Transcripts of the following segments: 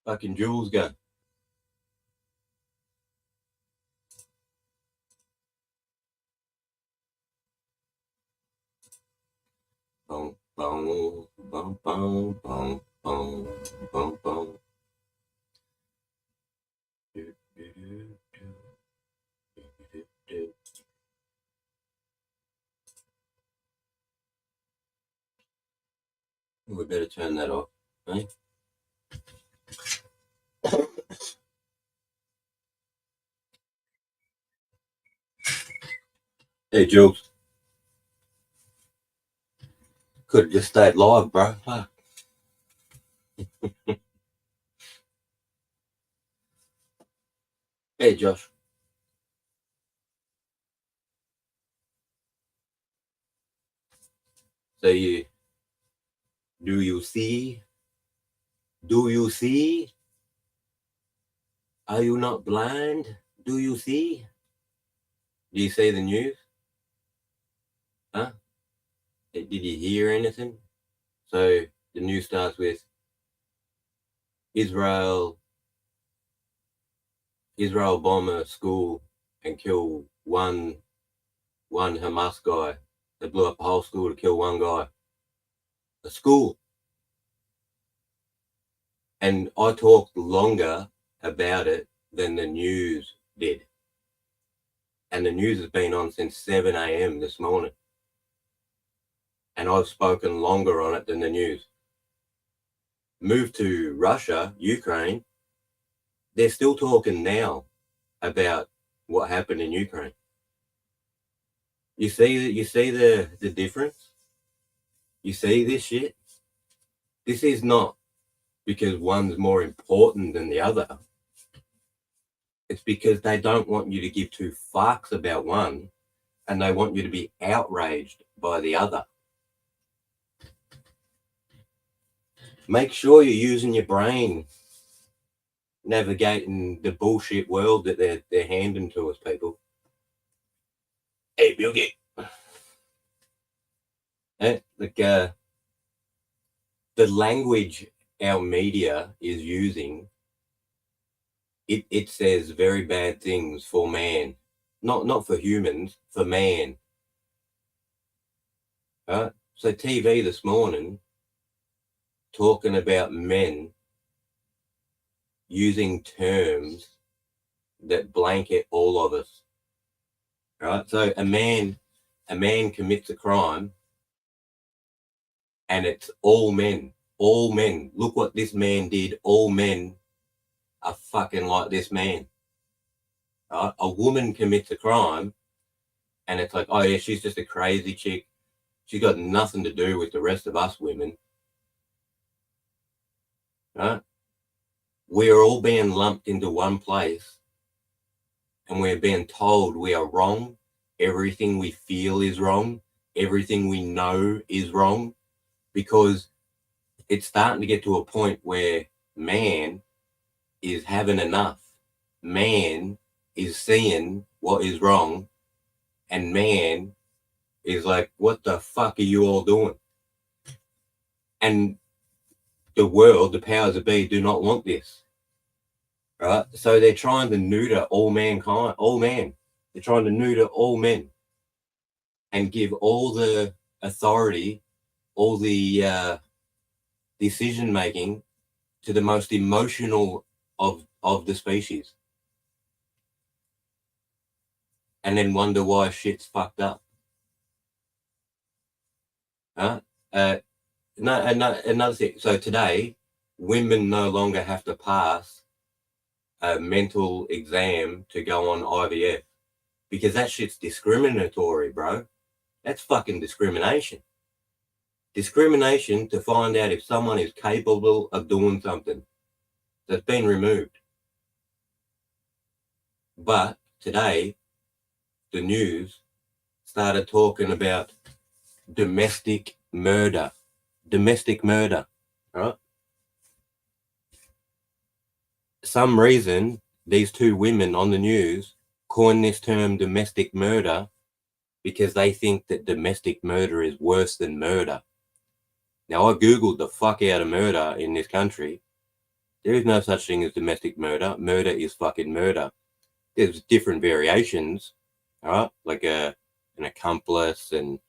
Fucking Jules go. Boom, boom, boom, boom, boom, boom, boom, boom. We better turn that off, right? Hey, Jules. Could have just stayed live, bro. Fuck. Hey, Josh. So do you see? Do you see? Are you not blind? Do you see? Do you see the news? Huh? Did you hear anything? So the news starts with Israel bomb a school and kill one Hamas guy. They blew up a whole school to kill one guy. A school. And I talked longer about it than the news did. And the news has been on since 7 a.m. this morning. And I've spoken longer on it than the news. Move to Russia, Ukraine, they're still talking now about what happened in Ukraine. You see the difference? You see this shit? This is not because one's more important than the other. It's because they don't want you to give two fucks about one and they want you to be outraged by the other. Make sure you're using your brain navigating the bullshit world that they're handing to us, people. Hey, Bilgy. The language our media is using, it says very bad things for man. Not for humans, for man. So TV this morning talking about men using terms that blanket all of us. Right? So a man commits a crime and it's all men. All men. Look what this man did. All men are fucking like this man. Right? A woman commits a crime and it's like, oh yeah, she's just a crazy chick. She's got nothing to do with the rest of us women. Right? We're all being lumped into one place and we're being told we are wrong. Everything we feel is wrong. Everything we know is wrong, because it's starting to get to a point where man is having enough. Man is seeing what is wrong, and man is like, what the fuck are you all doing? And the world, the powers that be, do not want this. Right? So they're trying to neuter all mankind, all men. They're trying to neuter all men and give all the authority, all the decision making to the most emotional of the species, and then wonder why shit's fucked up. Another thing. So today, women no longer have to pass a mental exam to go on IVF, because that shit's discriminatory, bro. That's fucking discrimination. Discrimination to find out if someone is capable of doing something that's been removed. But today, the news started talking about domestic murder. Domestic murder, right? Some reason these two women on the news coined this term domestic murder because they think that domestic murder is worse than murder. Now, I Googled the fuck out of murder in this country. There is no such thing as domestic murder. Murder is fucking murder. There's different variations, all right? Like an accomplice and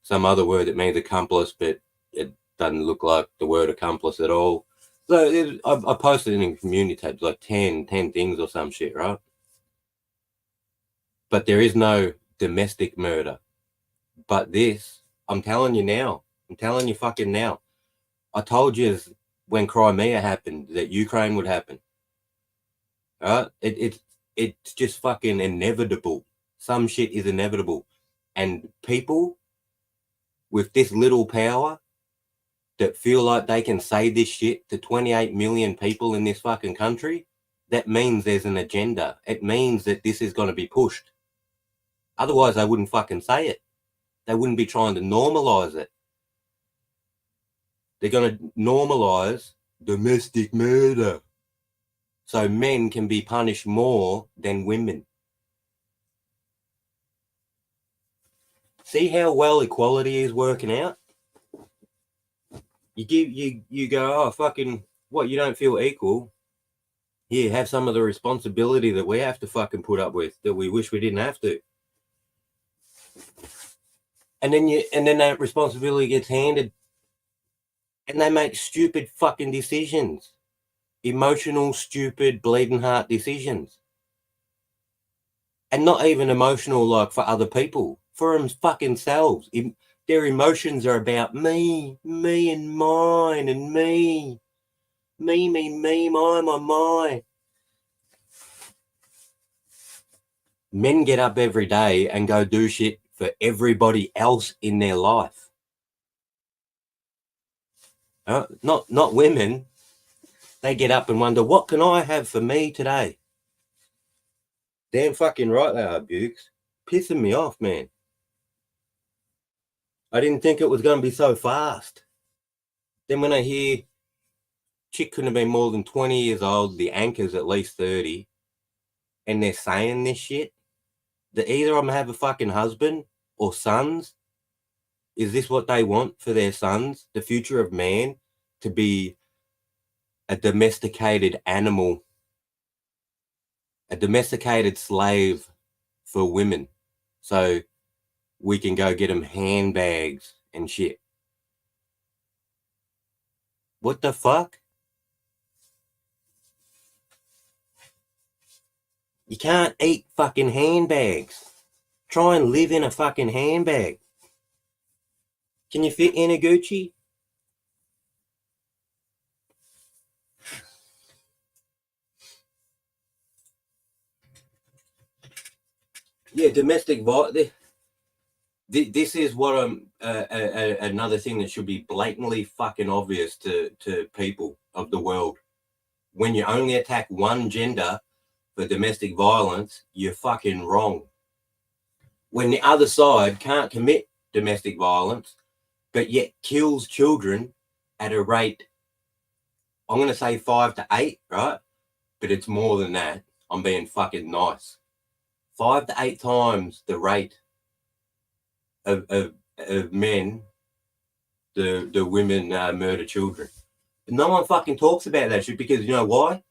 some other word that means accomplice, but it doesn't look like the word accomplice at all. So I posted in community tabs like 10 things or some shit, right? But there is no domestic murder. But this, I'm telling you now. I'm telling you fucking now. I told you when Crimea happened that Ukraine would happen. Right? It's just fucking inevitable. Some shit is inevitable. And people with this little power that feel like they can say this shit to 28 million people in this fucking country, that means there's an agenda. It means that this is going to be pushed. Otherwise, they wouldn't fucking say it. They wouldn't be trying to normalize it. They're going to normalize domestic murder so men can be punished more than women. See how well equality is working out? You go, oh, fucking, what, you don't feel equal? Here, have some of the responsibility that we have to fucking put up with, that we wish we didn't have to. And then that responsibility gets handed, and they make stupid fucking decisions. Emotional, stupid, bleeding heart decisions. And not even emotional like for other people, for them fucking selves. Their emotions are about me and mine and me. Me, my. Men get up every day and go do shit for everybody else in their life. Not women. They get up and wonder, what can I have for me today? Damn fucking right they are, Bukes. Pissing me off, man. I didn't think it was going to be so fast. Then when I hear chick couldn't have been more than 20 years old, the anchor's at least 30, and they're saying this shit, that either of them have a fucking husband or sons. Is this what they want for their sons? The future of man to be a domesticated animal, a domesticated slave for women, so we can go get them handbags and shit. What the fuck? You can't eat fucking handbags. Try and live in a fucking handbag. Can you fit in a Gucci? Yeah, domestic violence. This is what another thing that should be blatantly fucking obvious to people of the world. When you only attack one gender for domestic violence, you're fucking wrong. When the other side can't commit domestic violence, but yet kills children at a rate, I'm going to say 5 to 8, right? But it's more than that. I'm being fucking nice. 5 to 8 times the rate of men, the women murder children. But no one fucking talks about that shit because you know why?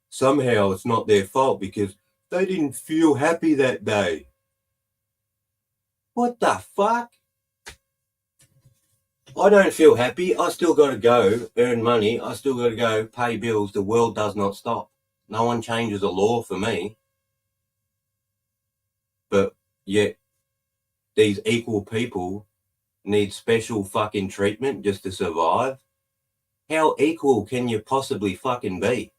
Somehow it's not their fault because they didn't feel happy that day. What the fuck? I don't feel happy. I still got to go earn money. I still got to go pay bills. The world does not stop. No one changes the law for me. But yet these equal people need special fucking treatment just to survive. How equal can you possibly fucking be?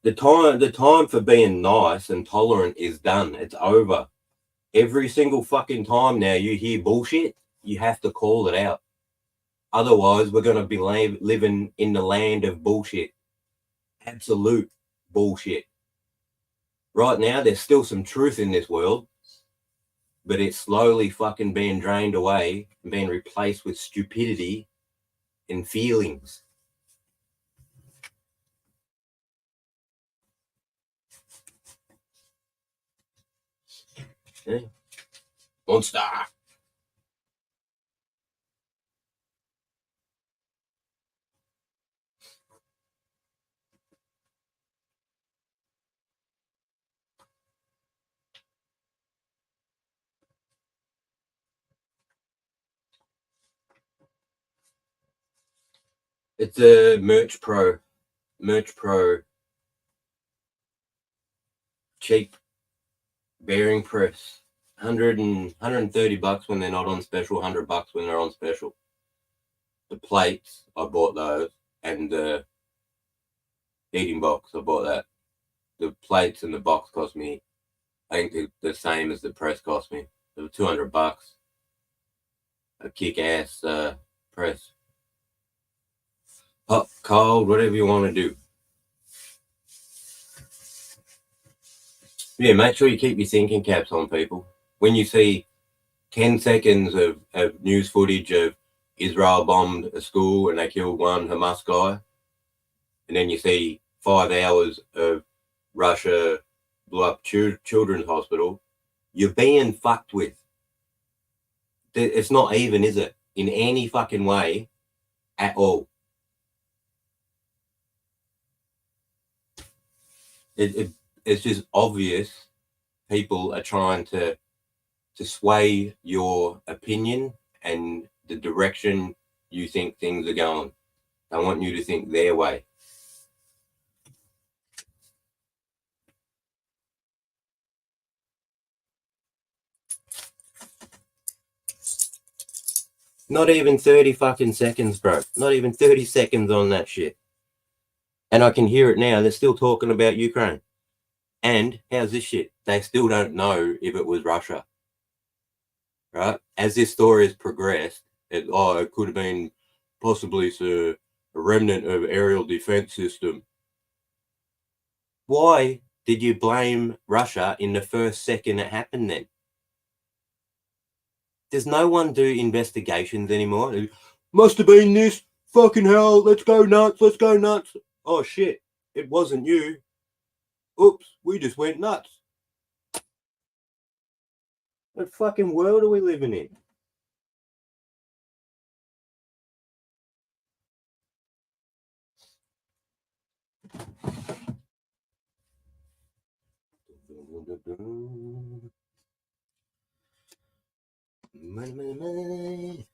The time for being nice and tolerant is done. It's over. Every single fucking time now you hear bullshit, you have to call it out. Otherwise, we're going to be living in the land of bullshit. Absolute bullshit. Right now, there's still some truth in this world, but it's slowly fucking being drained away and being replaced with stupidity and feelings. Yeah. Monster. It's a Merch Pro. Merch Pro. Cheap bearing press. 130 bucks when they're not on special, 100 bucks when they're on special. The plates, I bought those, and the heating box, I bought that. The plates and the box cost me, I think, the same as the press cost me. It was 200 bucks. A kick-ass press. Hot, cold, whatever you want to do. Yeah, make sure you keep your thinking caps on, people. When you see 10 seconds of news footage of Israel bombed a school and they killed one Hamas guy, and then you see 5 hours of Russia blew up children's hospital, you're being fucked with. It's not even, is it? In any fucking way at all. It's just obvious people are trying to sway your opinion and the direction you think things are going. They want you to think their way. Not even 30 fucking seconds, bro. Not even 30 seconds on that shit. And I can hear it now. They're still talking about Ukraine. And how's this shit? They still don't know if it was Russia. Right? As this story has progressed, it could have been possibly a remnant of aerial defense system. Why did you blame Russia in the first second it happened then? Does no one do investigations anymore? Must have been this. Fucking hell, let's go nuts, let's go nuts. Oh shit, it wasn't you. Oops, we just went nuts. What fucking world are we living in? Money, money, money.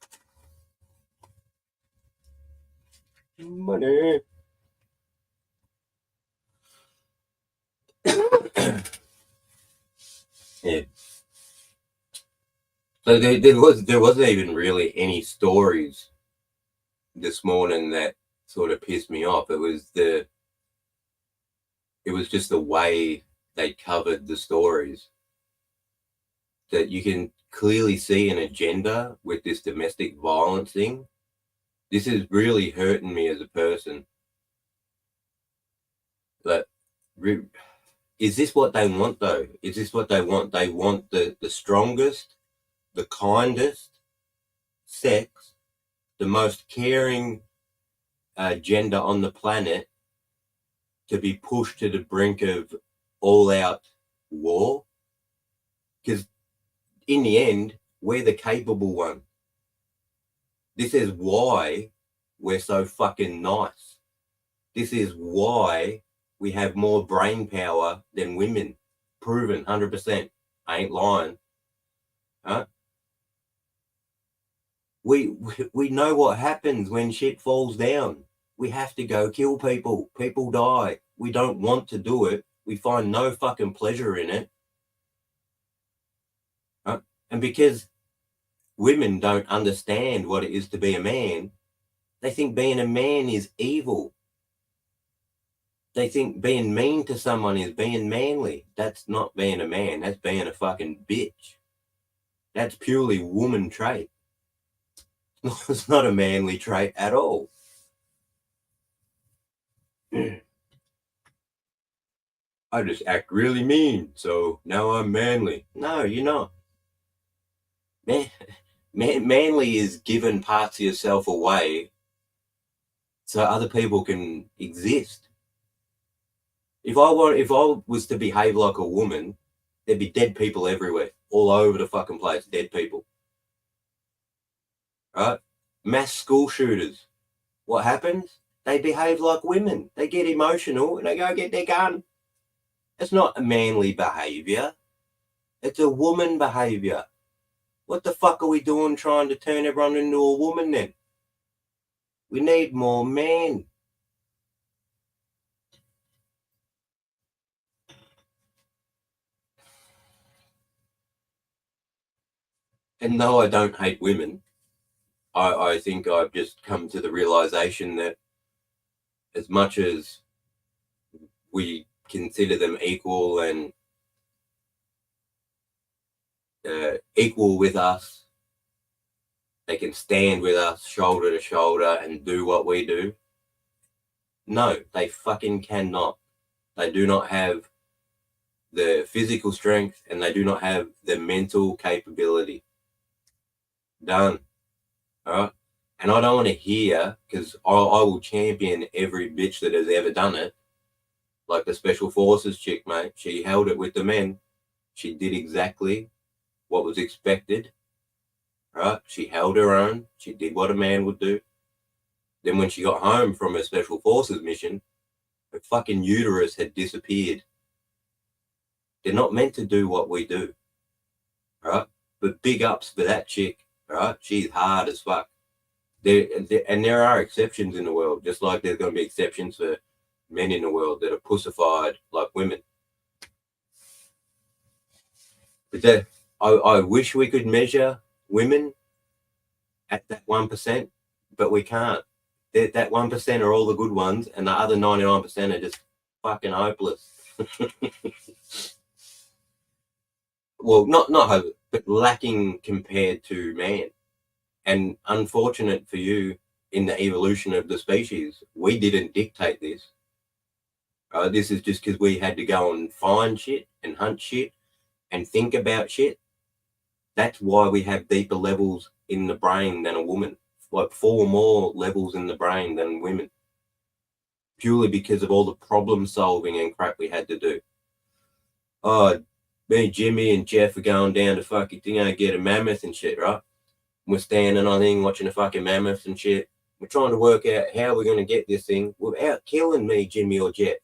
Money. Yeah. So there wasn't even really any stories this morning that sort of pissed me off. It was just the way they covered the stories, that you can clearly see an agenda with this domestic violence thing. This is really hurting me as a person. But is this what they want, though? Is this what they want? They want the strongest, the kindest sex, the most caring gender on the planet to be pushed to the brink of all-out war? Because in the end, we're the capable one. This is why we're so fucking nice. This is why we have more brain power than women. Proven, 100%. I ain't lying. Huh? We know what happens when shit falls down. We have to go kill people. People die. We don't want to do it. We find no fucking pleasure in it. Huh? And because women don't understand what it is to be a man, they think being a man is evil. They think being mean to someone is being manly. That's not being a man. That's being a fucking bitch. That's purely woman trait. It's not a manly trait at all. I just act really mean, so now I'm manly. No, you're not. Manly is giving parts of yourself away so other people can exist. If I was to behave like a woman, there'd be dead people everywhere, all over the fucking place, dead people. Right? Mass school shooters. What happens? They behave like women. They get emotional and they go get their gun. It's not a manly behavior. It's a woman behavior. What the fuck are we doing trying to turn everyone into a woman then? We need more men. And though I don't hate women, I think I've just come to the realization that as much as we consider them equal and equal with us, they can stand with us shoulder to shoulder and do what we do. No, they fucking cannot. They do not have the physical strength and they do not have the mental capability. Done. All right. And I don't want to hear, because I will champion every bitch that has ever done it. Like the Special Forces chick, mate. She held it with the men. She did exactly what was expected. Right? She held her own. She did what a man would do. Then when she got home from her Special Forces mission, her fucking uterus had disappeared. They're not meant to do what we do. Right? But big ups for that chick. Right? She's hard as fuck. There are exceptions in the world, just like there's going to be exceptions for men in the world that are pussified like women. But I wish we could measure women at that 1%, but we can't. That 1% are all the good ones, and the other 99% are just fucking hopeless. Well, not hopeless, but lacking compared to man. And unfortunate for you, in the evolution of the species, we didn't dictate this. This is just because we had to go and find shit and hunt shit and think about shit. That's why we have deeper levels in the brain than a woman, like 4 more levels in the brain than women, purely because of all the problem solving and crap we had to do. Me, Jimmy, and Jeff are going down to fucking get a mammoth and shit, right? We're standing on thing watching a fucking mammoth and shit. We're trying to work out how we're going to get this thing without killing me, Jimmy, or Jeff.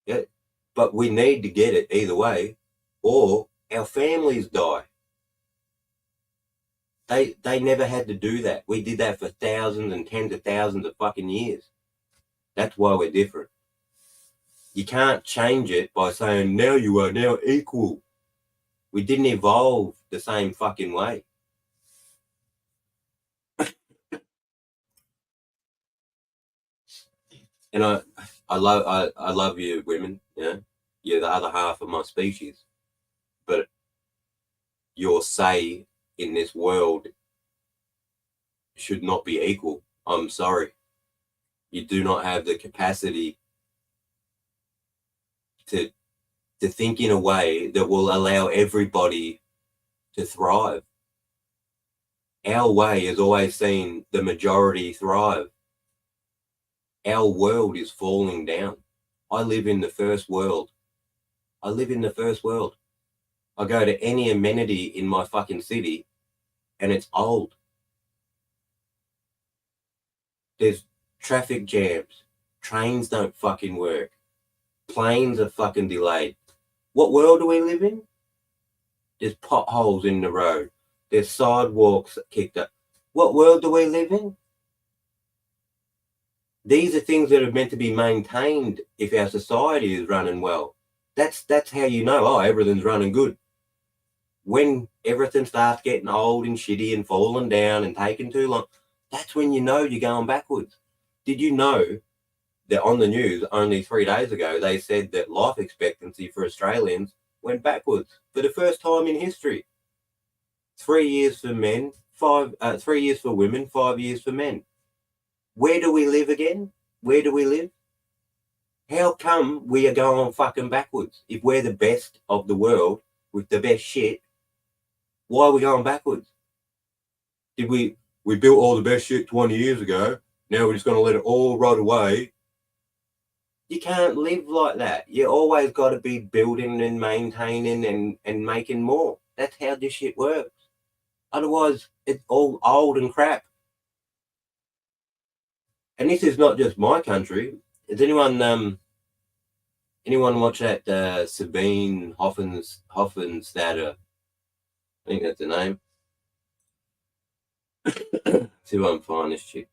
Yeah, but we need to get it either way, or our families die. They never had to do that. We did that for thousands and tens of thousands of fucking years. That's why we're different. You can't change it by saying, now you are now equal. We didn't evolve the same fucking way. And I love you, women. You know, you're the other half of my species. But your say in this world should not be equal. I'm sorry. You do not have the capacity to think in a way that will allow everybody to thrive. Our way has always seen the majority thrive. Our world is falling down. I live in the first world. I go to any amenity in my fucking city and it's old. There's traffic jams. Trains don't fucking work. Planes are fucking delayed. What world do we live in? There's potholes in the road. There's sidewalks kicked up. What world do we live in? These are things that are meant to be maintained if our society is running well. That's how you know, oh, everything's running good. When everything starts getting old and shitty and falling down and taking too long, that's when you know you're going backwards. Did you know that on the news only 3 days ago, they said that life expectancy for Australians went backwards for the first time in history? 3 years for men, 3 years for women, 5 years for men. Where do we live again? Where do we live? How come we are going fucking backwards? If we're the best of the world with the best shit, why are we going backwards? Did we built all the best shit 20 years ago? Now we're just going to let it all rot away You can't live like that. You always got to be building and maintaining and making more. That's how this shit works. Otherwise, it's all old and crap. And this is not just my country. Has anyone watch that Sabine Hoffenstatter? I think that's the name. See if I can find this chick.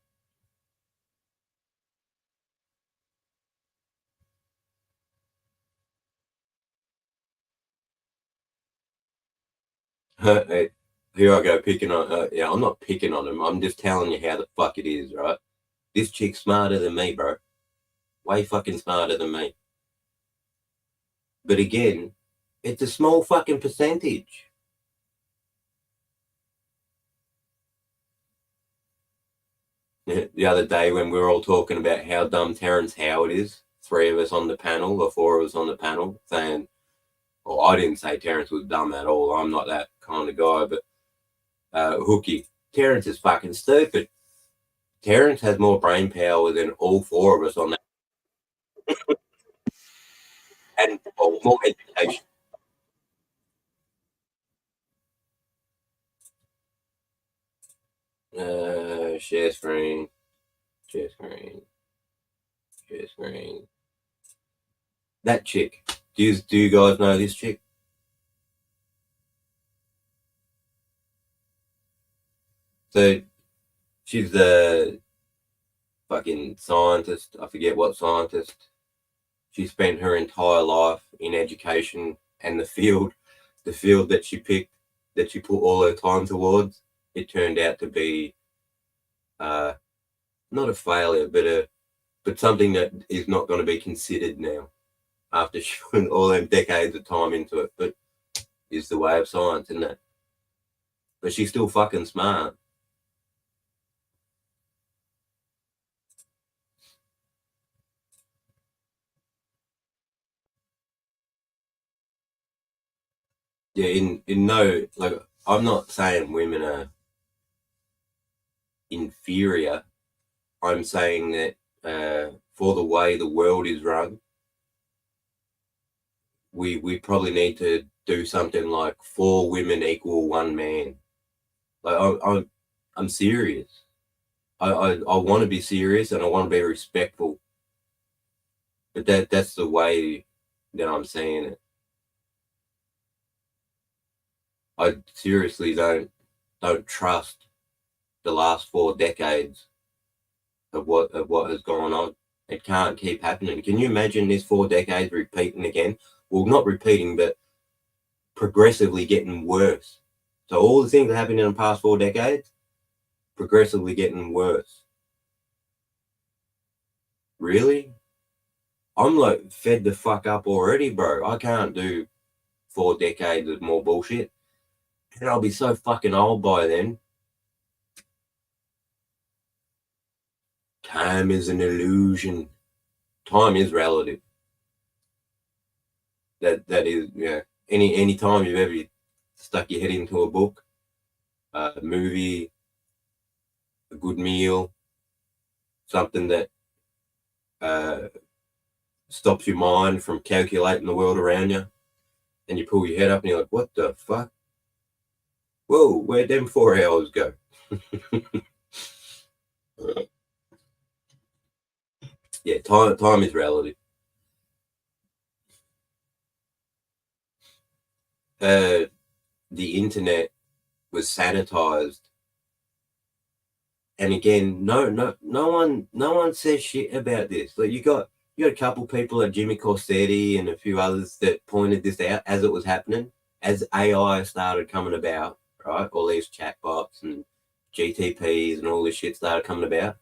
Here I go picking on. Yeah, I'm not picking on him. I'm just telling you how the fuck it is, right? This chick's smarter than me, bro. Way fucking smarter than me. But again, it's a small fucking percentage. The other day when we were all talking about how dumb Terrence Howard is, 3 of us on the panel or 4 of us on the panel saying, well, I didn't say Terrence was dumb at all. I'm not that kind of guy, but Hookie, Terrence is fucking stupid. Terrence has more brain power than all 4 of us on that. And more education. Share screen. That chick. Do you guys know this chick? So she's the fucking scientist. I forget what scientist. She spent her entire life in education, and the field that she picked, that she put all her time towards, it turned out to be not a failure, but something that is not going to be considered now after she put all them decades of time into it. But is the way of science, isn't it? But she's still fucking smart. Yeah, in no, like, I'm not saying women are inferior. I'm saying that for the way the world is run, we probably need to do something like 4 women equal 1 man. Like I'm serious. I want to be serious and I want to be respectful, but that's the way that I'm saying it. I seriously don't trust the last 4 decades of what has gone on. It can't keep happening. Can you imagine this 4 decades repeating again? Well, not repeating, but progressively getting worse. So all the things that happened in the past 4 decades, progressively getting worse. Really? I'm like fed the fuck up already, bro. I can't do 4 decades of more bullshit. And I'll be so fucking old by then. Time is an illusion. Time is relative. That is, yeah. Any time you've ever stuck your head into a book, a movie, a good meal, something that stops your mind from calculating the world around you, and you pull your head up and you're like, what the fuck? Whoa, where'd them 4 hours go? Yeah, time is relative. The internet was sanitized, and again, no one says shit about this. Like you got a couple people like Jimmy Corsetti and a few others that pointed this out as it was happening, as AI started coming about, right? All these chatbots and GTPs and all this shit started coming about,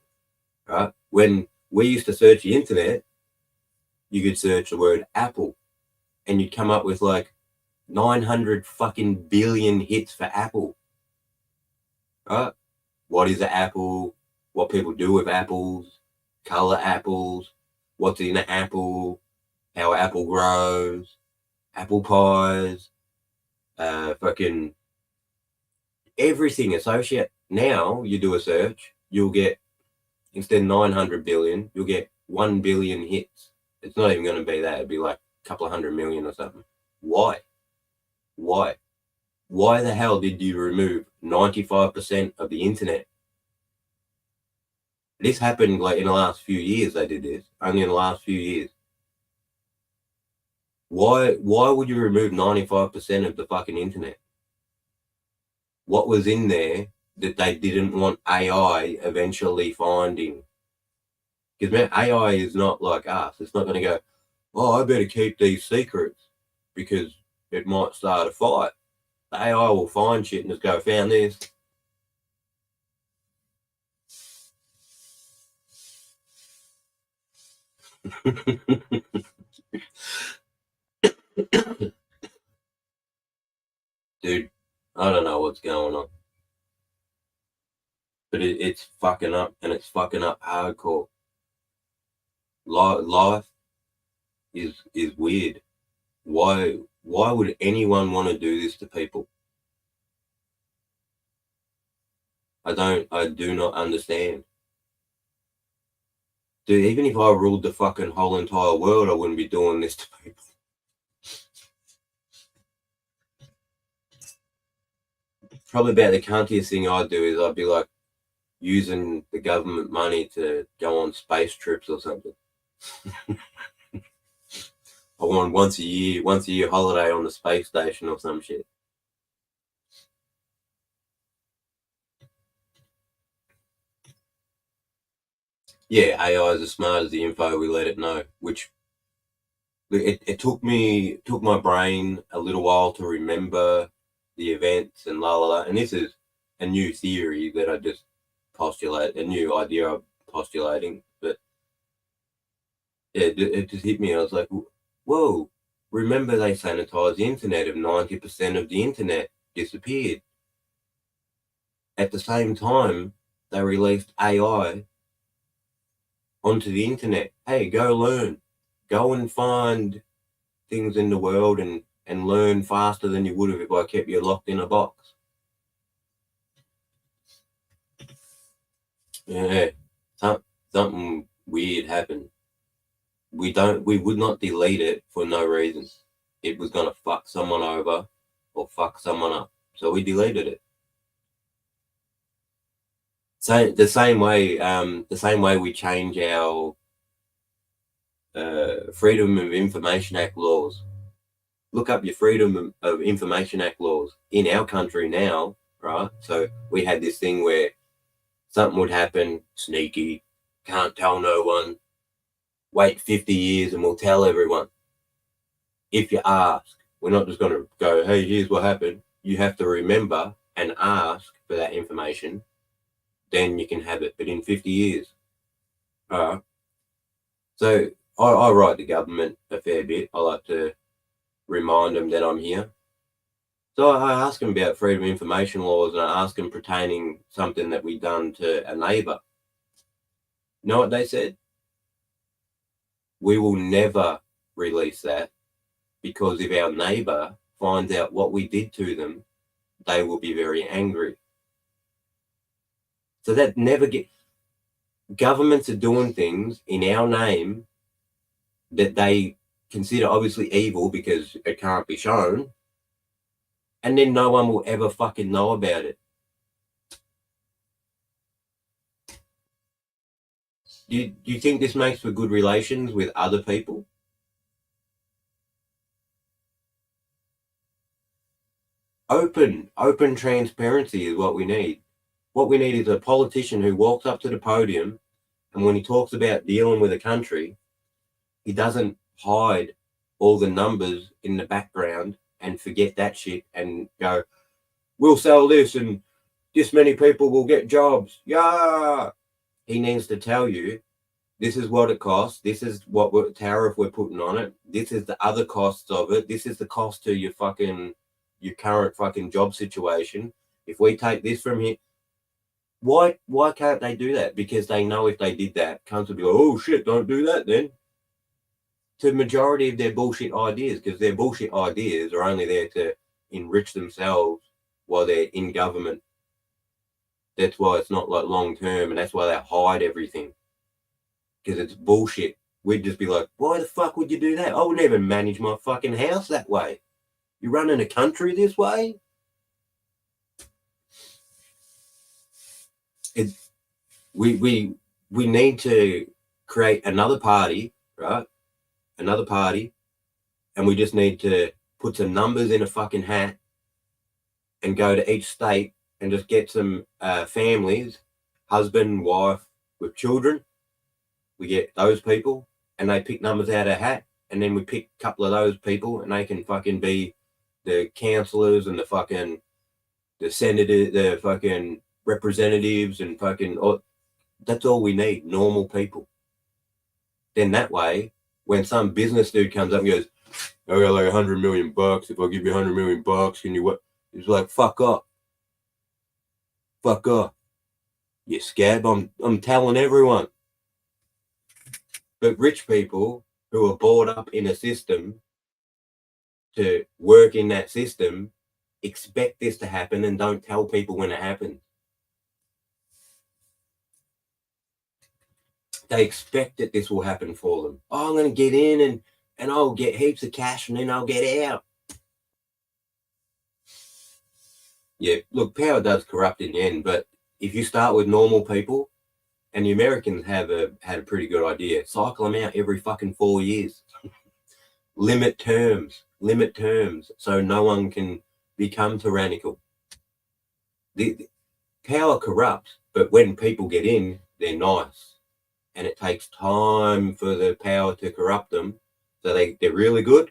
right? When we used to search the internet, you could search the word Apple and you'd come up with like 900 fucking billion hits for Apple, right? What is an apple? What people do with apples? Color apples? What's in an apple? How an apple grows? Apple pies? Fucking everything associated. Now you do a search, you'll get, instead of 900 billion, you'll get 1 billion hits It's not even going to be that. It'd be like a couple of 100 million or something. Why? Why the hell did you remove 95% of the internet? This happened like in the last few years. They did this only in the last few years. Why would you remove 95% of the fucking internet? What was in there that they didn't want AI eventually finding? Because man, AI is not like us. It's not going to go, oh, I better keep these secrets because it might start a fight. The AI will find shit and just go, found this. Dude, I don't know what's going on. But it's fucking up, and it's fucking up hardcore. Life is weird. Why would anyone want to do this to people? I do not understand. Dude, even if I ruled the fucking whole entire world, I wouldn't be doing this to people. Probably about the cuntiest thing I'd do is I'd be like using the government money to go on space trips or something. I want once a year holiday on the space station or some shit. Yeah, AI is as smart as the info we let it know, which it took my brain a little while to remember the events and la la la. And this is a new theory that I just postulate, a new idea I'm postulating. But yeah, it just hit me. I was like, whoa, remember they sanitized the internet and 90% of the internet disappeared. At the same time, they released AI onto the internet. Hey, go learn. Go and find things in the world and learn faster than you would have if I kept you locked in a box. Yeah, something weird happened. We would not delete it for no reason. It was gonna fuck someone over or fuck someone up. So we deleted it. So the same way we change our Freedom of Information Act laws. Look up your Freedom of Information Act laws in our country now, right? So we had this thing where something would happen, sneaky, can't tell no one, wait 50 years and we'll tell everyone. If you ask, we're not just going to go, hey, here's what happened. You have to remember and ask for that information, then you can have it. But in 50 years, so I write the government a fair bit. I like to remind them that I'm here. So I ask them about freedom of information laws and I ask them pertaining something that we done to a neighbour. You know what they said? We will never release that because if our neighbour finds out what we did to them, they will be very angry. So that never gets... Governments are doing things in our name that they consider obviously evil because it can't be shown, and then no one will ever fucking know about it. Do you think this makes for good relations with other people? Open transparency is what we need. What we need is a politician who walks up to the podium and when he talks about dealing with a country, he doesn't hide all the numbers in the background and forget that shit and go, we'll sell this and this many people will get jobs. Yeah. He needs to tell you, this is what it costs. This is what tariff we're putting on it. This is the other costs of it. This is the cost to your current fucking job situation. If we take this from here, why can't they do that? Because they know if they did that, cunts would be like, oh shit, don't do that then. To the majority of their bullshit ideas, because their bullshit ideas are only there to enrich themselves while they're in government. That's why it's not like long term, and that's why they hide everything. Because it's bullshit. we'd just be like, why the fuck would you do that? I would never manage my fucking house that way. You're running a country this way? We need to create another party, right? Another party, and we just need to put some numbers in a fucking hat and go to each state and just get some families, husband, wife with children. We get those people and they pick numbers out of a hat, and then we pick a couple of those people and they can fucking be the councillors and the senators, the fucking representatives and fucking, that's all we need, normal people. Then that way, when some business dude comes up and goes, I got like $100 million. If I give you $100 million, can you what? It's like, fuck off. Fuck off. You scab. I'm telling everyone. But rich people who are brought up in a system to work in that system expect this to happen and don't tell people when it happens. They expect that this will happen for them. Oh, I'm going to get in and I'll get heaps of cash and then I'll get out. Yeah, look, power does corrupt in the end, but if you start with normal people, and the Americans had a pretty good idea, cycle them out every fucking 4 years. limit terms, so no one can become tyrannical. The power corrupts, but when people get in, they're nice. And it takes time for the power to corrupt them. So they're really good,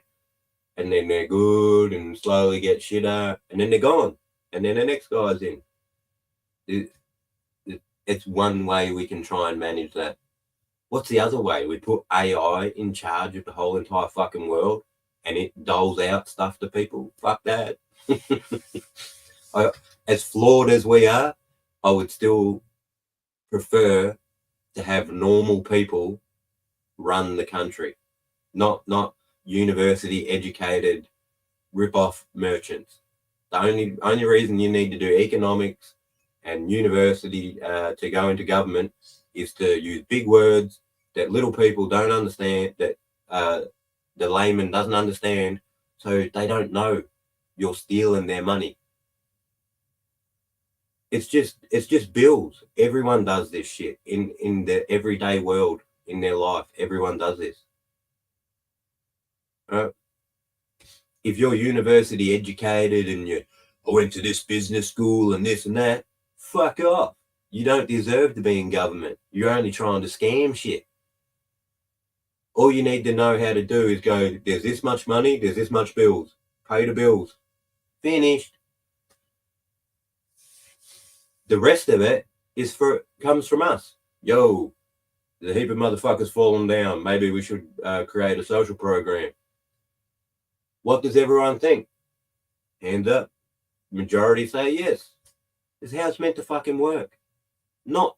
and then they're good and slowly get shitter, and then they're gone. And then the next guy's in. It's one way we can try and manage that. What's the other way? We put AI in charge of the whole entire fucking world and it doles out stuff to people. Fuck that. As flawed as we are, I would still prefer to have normal people run the country, not university educated rip-off merchants. The only reason you need to do economics and university to go into government is to use big words that little people don't understand, that the layman doesn't understand, so they don't know you're stealing their money. It's just bills. Everyone does this shit in the everyday world, in their life. Everyone does this. If you're university educated and I went to this business school and this and that, fuck off. You don't deserve to be in government. You're only trying to scam shit. All you need to know how to do is go, there's this much money, there's this much bills. Pay the bills. Finished. The rest of it comes from us. Yo, there's a heap of motherfuckers falling down. Maybe we should create a social program. What does everyone think? Hands up. Majority say yes. This is how it's meant to fucking work. Not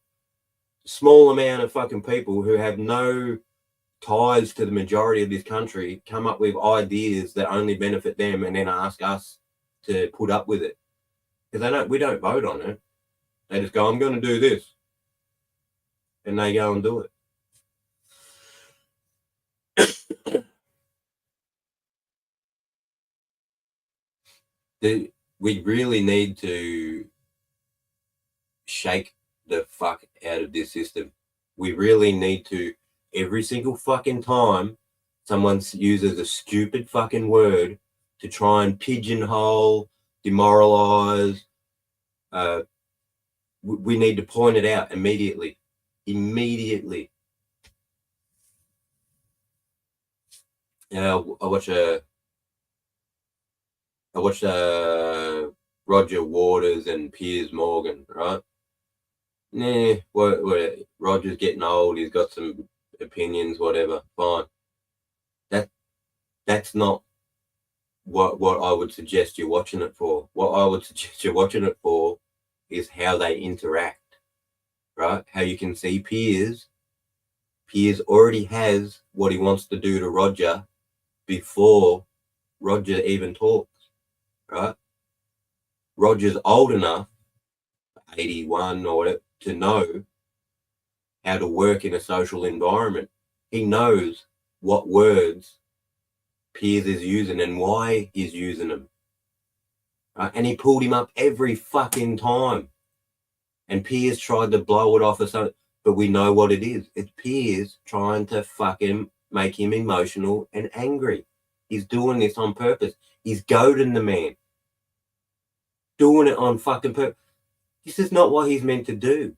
a small amount of fucking people who have no ties to the majority of this country come up with ideas that only benefit them and then ask us to put up with it. Because we don't vote on it. They just go, I'm going to do this. And they go and do it. We really need to shake the fuck out of this system. We really need to, every single fucking time someone uses a stupid fucking word to try and pigeonhole, demoralize, we need to point it out immediately. I watched Roger Waters and Piers Morgan, right? Roger's getting old. He's got some opinions, whatever. Fine. That's not what I would suggest you're watching it for. What I would suggest you're watching it for is how they interact, right? How you can see Piers already has what he wants to do to Roger before Roger even talks, right? Roger's old enough, 81 or whatever, to know how to work in a social environment. He knows what words Piers is using and why he's using them. And he pulled him up every fucking time. And Piers tried to blow it off or something. But we know what it is. It's Piers trying to fucking make him emotional and angry. He's doing this on purpose. He's goading the man. Doing it on fucking purpose. This is not what he's meant to do.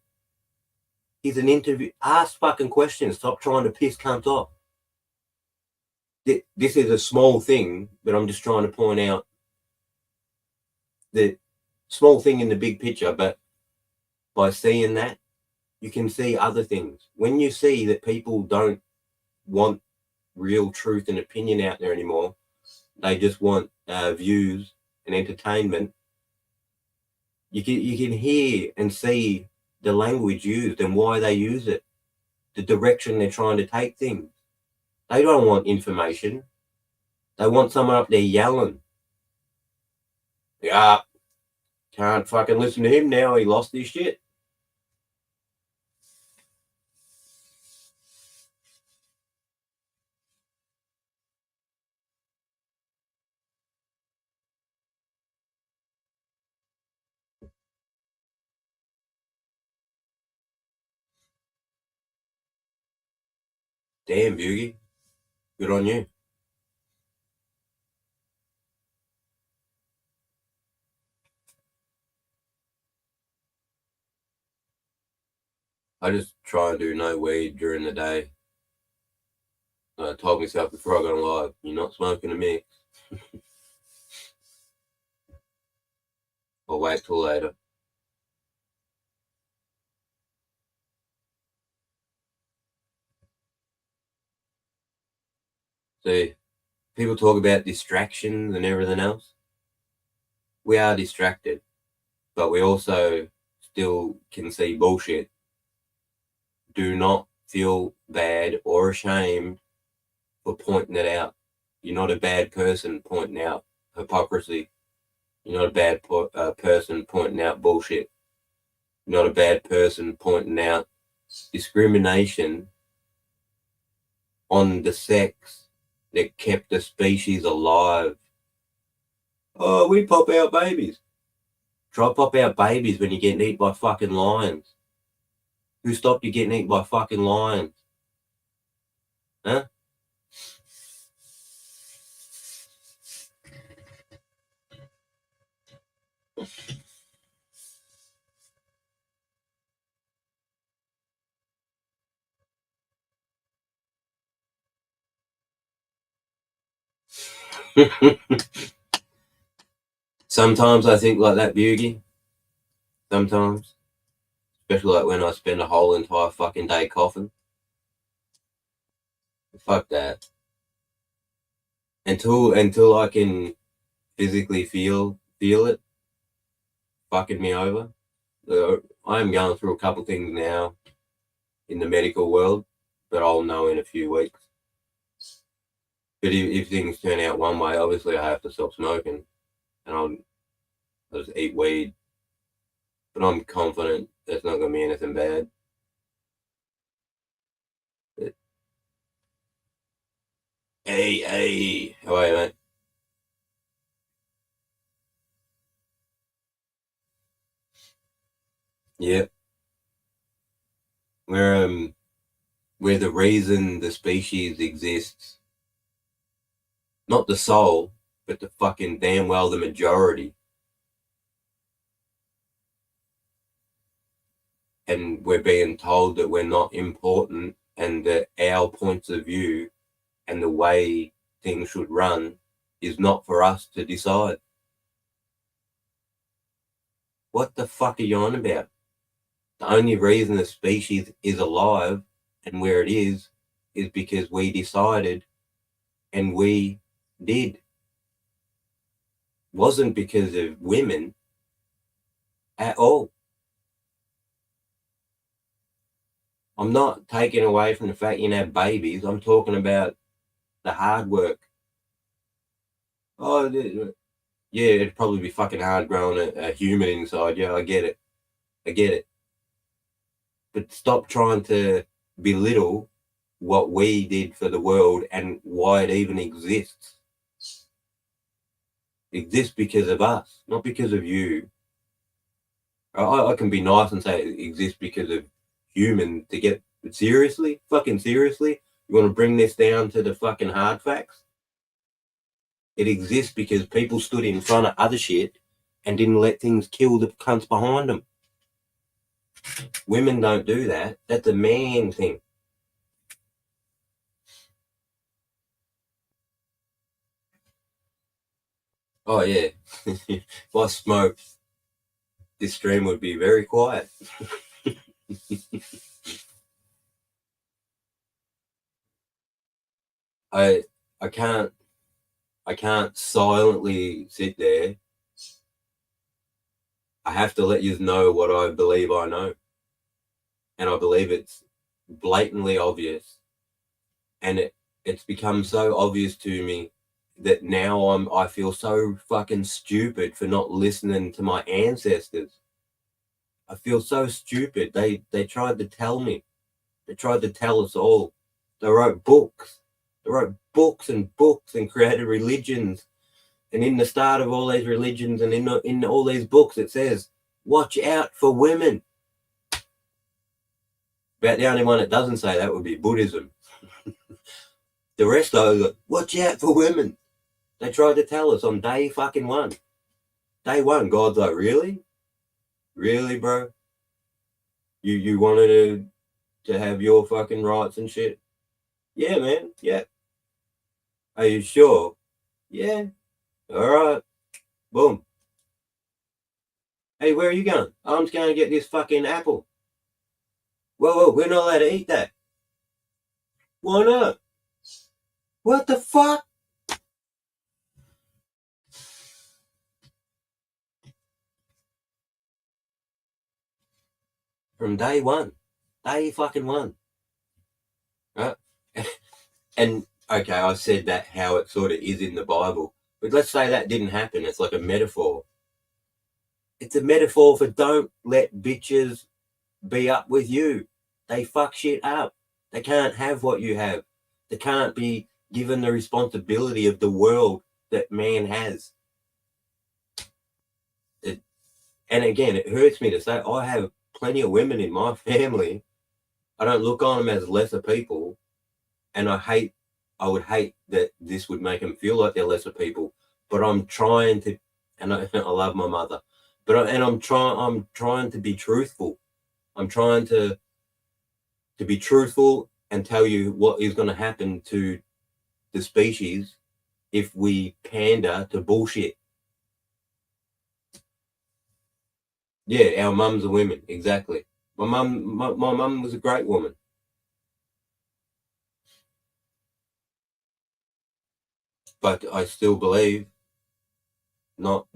He's an interview. Ask fucking questions. Stop trying to piss cunts off. This is a small thing, but I'm just trying to point out the small thing in the big picture. But by seeing that, you can see other things. When you see that people don't want real truth and opinion out there anymore, they just want views and entertainment. You can hear and see the language used and why they use it, the direction they're trying to take things. They don't want information. They want someone up there yelling. Yeah, can't fucking listen to him now. He lost his shit. Damn, Boogie. Good on you. I just try and do no weed during the day. I told myself before I got on live, you're not smoking a mix. I'll wait till later. See, people talk about distractions and everything else. We are distracted, but we also still can see bullshit. Do not feel bad or ashamed for pointing it out. You're not a bad person pointing out hypocrisy. You're not a bad person pointing out bullshit. You're not a bad person pointing out discrimination on the sex that kept the species alive. Oh, we pop out babies. Try pop out babies when you're getting eaten by fucking lions. Who stopped you getting eaten by fucking lions? Huh? Sometimes I think like that, Boogie. Sometimes. Especially like when I spend a whole entire fucking day coughing. Fuck that. Until I can physically feel it fucking me over. I am going through a couple things now in the medical world, but I'll know in a few weeks. But if things turn out one way, obviously I have to stop smoking and I'll just eat weed. But I'm confident there's not going to be anything bad. But, hey, how are you, mate? Yep. We're the reason the species exists. Not the soul, but the fucking damn well the majority. And we're being told that we're not important and that our points of view and the way things should run is not for us to decide. What the fuck are you on about? The only reason the species is alive and where it is because we decided and we did. Wasn't because of women at all. I'm not taking away from the fact you can have babies. I'm talking about the hard work. Oh, yeah, it'd probably be fucking hard growing a human inside. Yeah, I get it. But stop trying to belittle what we did for the world and why it even exists. It exists because of us, not because of you. I can be nice and say it exists because of human to get seriously, fucking seriously. You want to bring this down to the fucking hard facts? It exists because people stood in front of other shit and didn't let things kill the cunts behind them. Women don't do that. That's a man thing. Oh yeah. If I smoked, this stream would be very quiet. I can't silently sit there. I have to let you know what I believe I know. And I believe it's blatantly obvious. And it's become so obvious to me that now I feel so fucking stupid for not listening to my ancestors. I feel so stupid. They tried to tell me. They tried to tell us all. They wrote books. They wrote books and created religions. And in the start of all these religions and in all these books, it says, watch out for women. About the only one that doesn't say that would be Buddhism. The rest are like, watch out for women. They tried to tell us on day fucking one. Day one, God's like, really? Really, bro? You wanted to have your fucking rights and shit? Yeah, man. Yeah. Are you sure? Yeah. All right. Boom. Hey, where are you going? I'm just going to get this fucking apple. Whoa, we're not allowed to eat that. Why not? What the fuck? From day one. Day fucking one. Right? And, okay, I said that how it sort of is in the Bible. But let's say that didn't happen. It's like a metaphor. It's a metaphor for don't let bitches be up with you. They fuck shit up. They can't have what you have. They can't be given the responsibility of the world that man has. And again, it hurts me to say I have plenty of women in my family. I don't look on them as lesser people. And I would hate that this would make them feel like they're lesser people. But I'm trying to, and I love my mother, but I'm trying to be truthful. I'm trying to be truthful and tell you what is going to happen to the species if we pander to bullshit. Yeah, our mums are women, exactly. My mum was a great woman. But I still believe not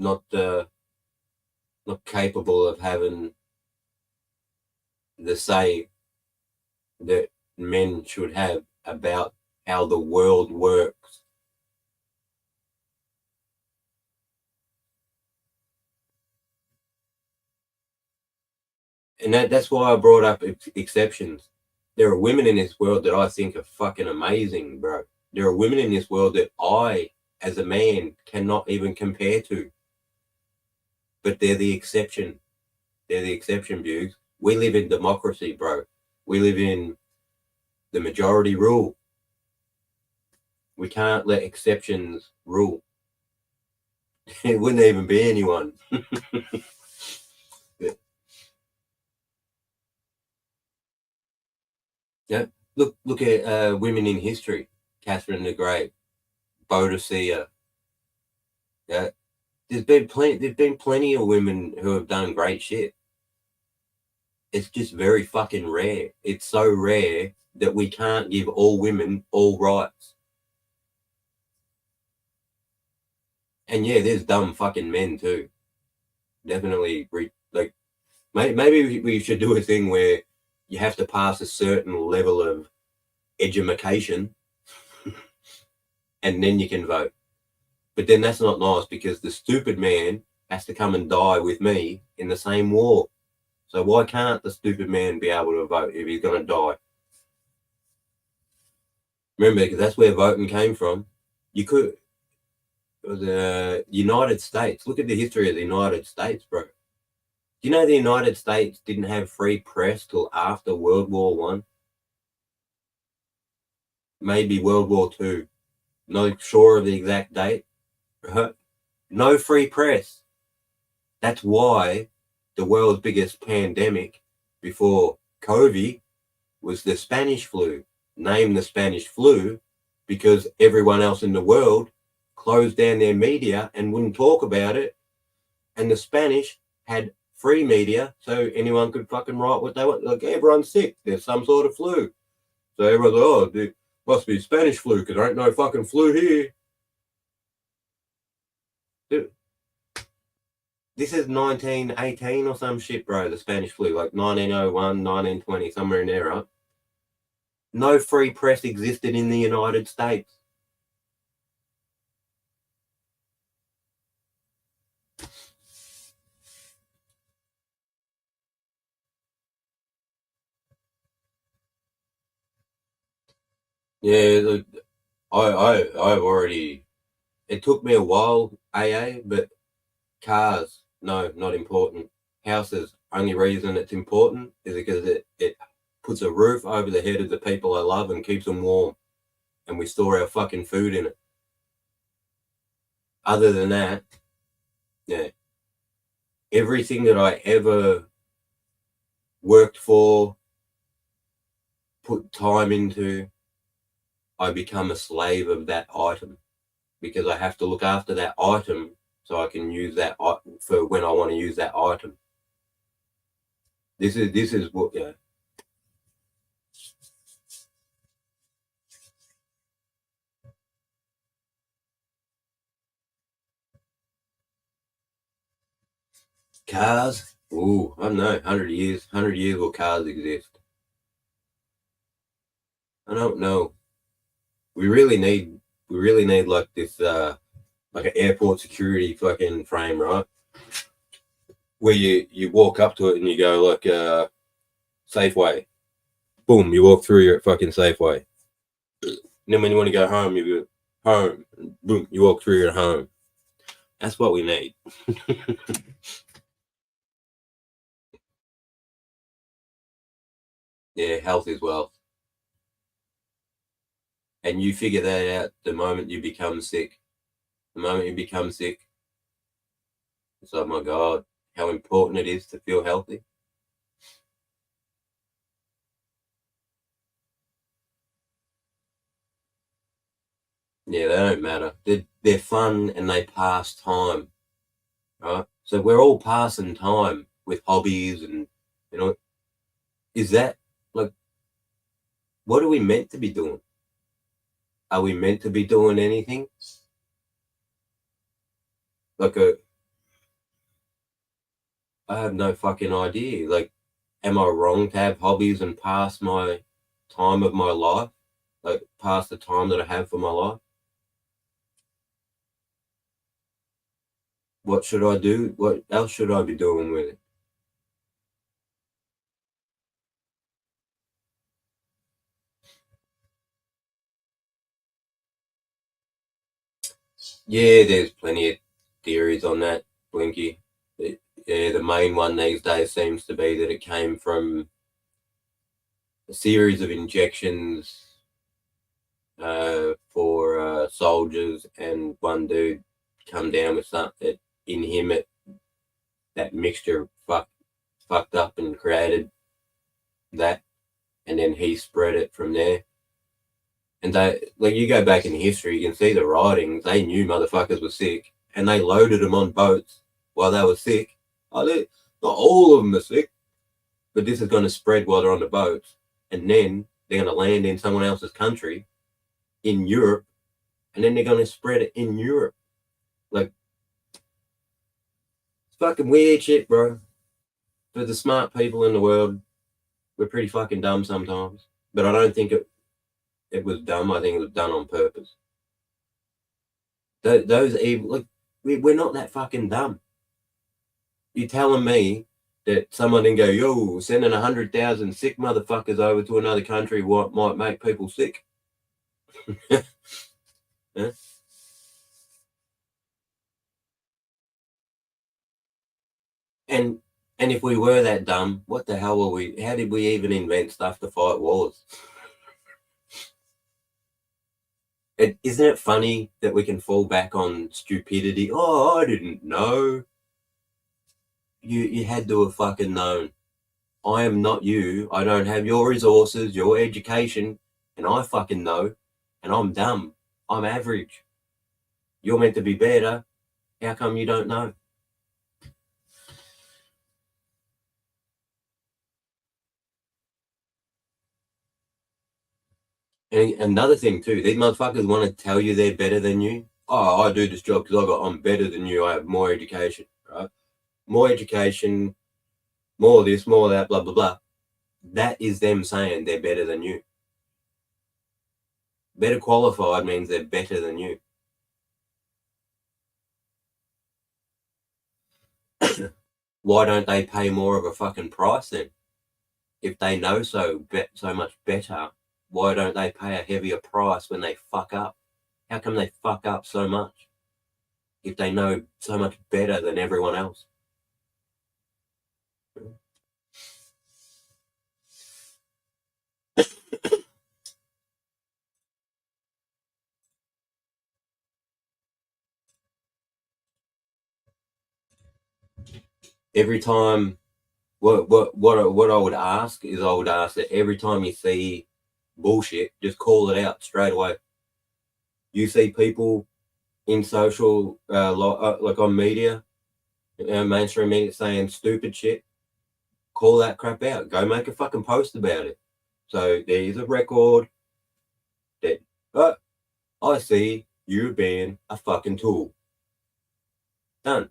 capable of having the say that men should have about how the world works. And that's why I brought up exceptions. There are women in this world that I think are fucking amazing, bro. There are women in this world that I, as a man, cannot even compare to. But they're the exception. They're the exception, Buggs. We live in democracy, bro. We live in the majority rule. We can't let exceptions rule. It wouldn't even be anyone. Yeah. Look at women in history. Catherine the Great, Boadicea. Yeah. There's been plenty of women who have done great shit. It's just very fucking rare. It's so rare that we can't give all women all rights. And yeah, there's dumb fucking men too. Definitely, like maybe we should do a thing where you have to pass a certain level of education and then you can vote. But then that's not nice because the stupid man has to come and die with me in the same war. So why can't the stupid man be able to vote if he's going to die? Remember, because that's where voting came from. You could, the United States, look at the history of the United States, bro. Do you know the United States didn't have free press till after World War One? Maybe World War Two. Not sure of the exact date. Right? No free press. That's why the world's biggest pandemic before COVID was the Spanish flu. Named the Spanish flu because everyone else in the world closed down their media and wouldn't talk about it. And the Spanish had free media, so anyone could fucking write what they want. Like, everyone's sick. There's some sort of flu. So everyone's like, oh, it must be Spanish flu because there ain't no fucking flu here. Dude, this is 1918 or some shit, bro, the Spanish flu, like 1901, 1920, somewhere in there, right? No free press existed in the United States. Yeah, look, I've already. It took me a while, AA, but cars, no, not important. Houses, only reason it's important is because it puts a roof over the head of the people I love and keeps them warm, and we store our fucking food in it. Other than that, yeah, everything that I ever worked for, put time into, I become a slave of that item because I have to look after that item so I can use that for when I want to use that item. This is what, yeah. Cars? Ooh, I don't know. 100 years will cars exist? I don't know. We really need like this like an airport security fucking frame, right? Where you walk up to it and you go like Safeway. Boom, you walk through your fucking Safeway. And then when you want to go home, you go home. Boom, you walk through your home. That's what we need. Yeah, health is wealth. And you figure that out the moment you become sick. The moment you become sick, it's like, my God, how important it is to feel healthy. Yeah, they don't matter. They're fun and they pass time, right? So we're all passing time with hobbies and, you know, is that like, what are we meant to be doing? Are we meant to be doing anything? Like I have no fucking idea. Like, am I wrong to have hobbies and pass my time of my life? Like, pass the time that I have for my life? What should I do? What else should I be doing with it? Yeah, there's plenty of theories on that, Blinky. Yeah, the main one these days seems to be that it came from a series of injections for soldiers, and one dude come down with something in him. That mixture fucked up and created that, and then he spread it from there. And they, like, you go back in history, you can see the writings. They knew motherfuckers were sick, and they loaded them on boats while they were sick. Oh, not all of them are sick, but this is going to spread while they're on the boats, and then they're going to land in someone else's country in Europe, and then they're going to spread it in Europe. Like, it's fucking weird shit, bro. For the smart people in the world, we're pretty fucking dumb sometimes. But I don't think it was dumb. I think it was done on purpose. Those evil, like, we're not that fucking dumb. You telling me that someone didn't go, yo, sending 100,000 sick motherfuckers over to another country what might make people sick? Yeah. And if we were that dumb, what the hell were we? How did we even invent stuff to fight wars? Isn't it funny that we can fall back on stupidity? Oh, I didn't know. You had to have fucking known. I am not you. I don't have your resources, your education, and I fucking know. And I'm dumb. I'm average. You're meant to be better. How come you don't know? And another thing too, these motherfuckers want to tell you they're better than you. Oh, I do this job because I'm better than you. I have more education, right? More education, more of this, more of that, blah blah blah. That is them saying they're better than you. Better qualified means they're better than you. Why don't they pay more of a fucking price then? If they know so much better, why don't they pay a heavier price when they fuck up? How come they fuck up so much if they know so much better than everyone else? Every time, what I would ask is I would ask that every time you see bullshit, just call it out straight away. You see people in social, like on media, mainstream media, saying stupid shit, call that crap out. Go make a fucking post about it. So there's a record that, I see you being a fucking tool. Done.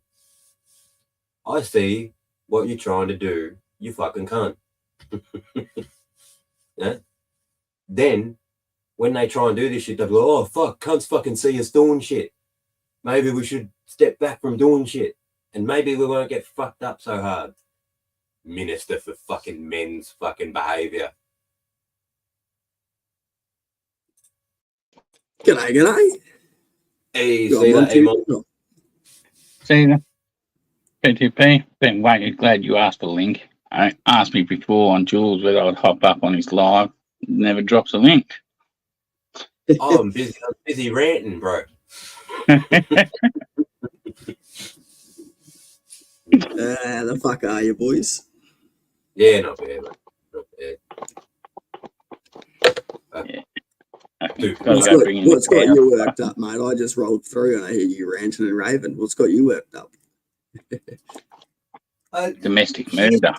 I see what you're trying to do, you fucking cunt. Yeah? Then, when they try and do this shit, they'll be like, oh, fuck, cunts fucking see us doing shit. Maybe we should step back from doing shit. And maybe we won't get fucked up so hard. Minister for fucking men's fucking behaviour. G'day. Hey, Got see that? Monty. Hey, Mon- See that? PTP, been waiting. Glad you asked for the link. I asked me before on Jules whether I'd hop up on his live. Never drops a link. Oh, I'm busy ranting, bro. The fuck are you, boys? Yeah, not bad, man. Not bad. What's got you worked up, mate? I just rolled through and I hear you ranting and raving. What's got you worked up? Domestic murder.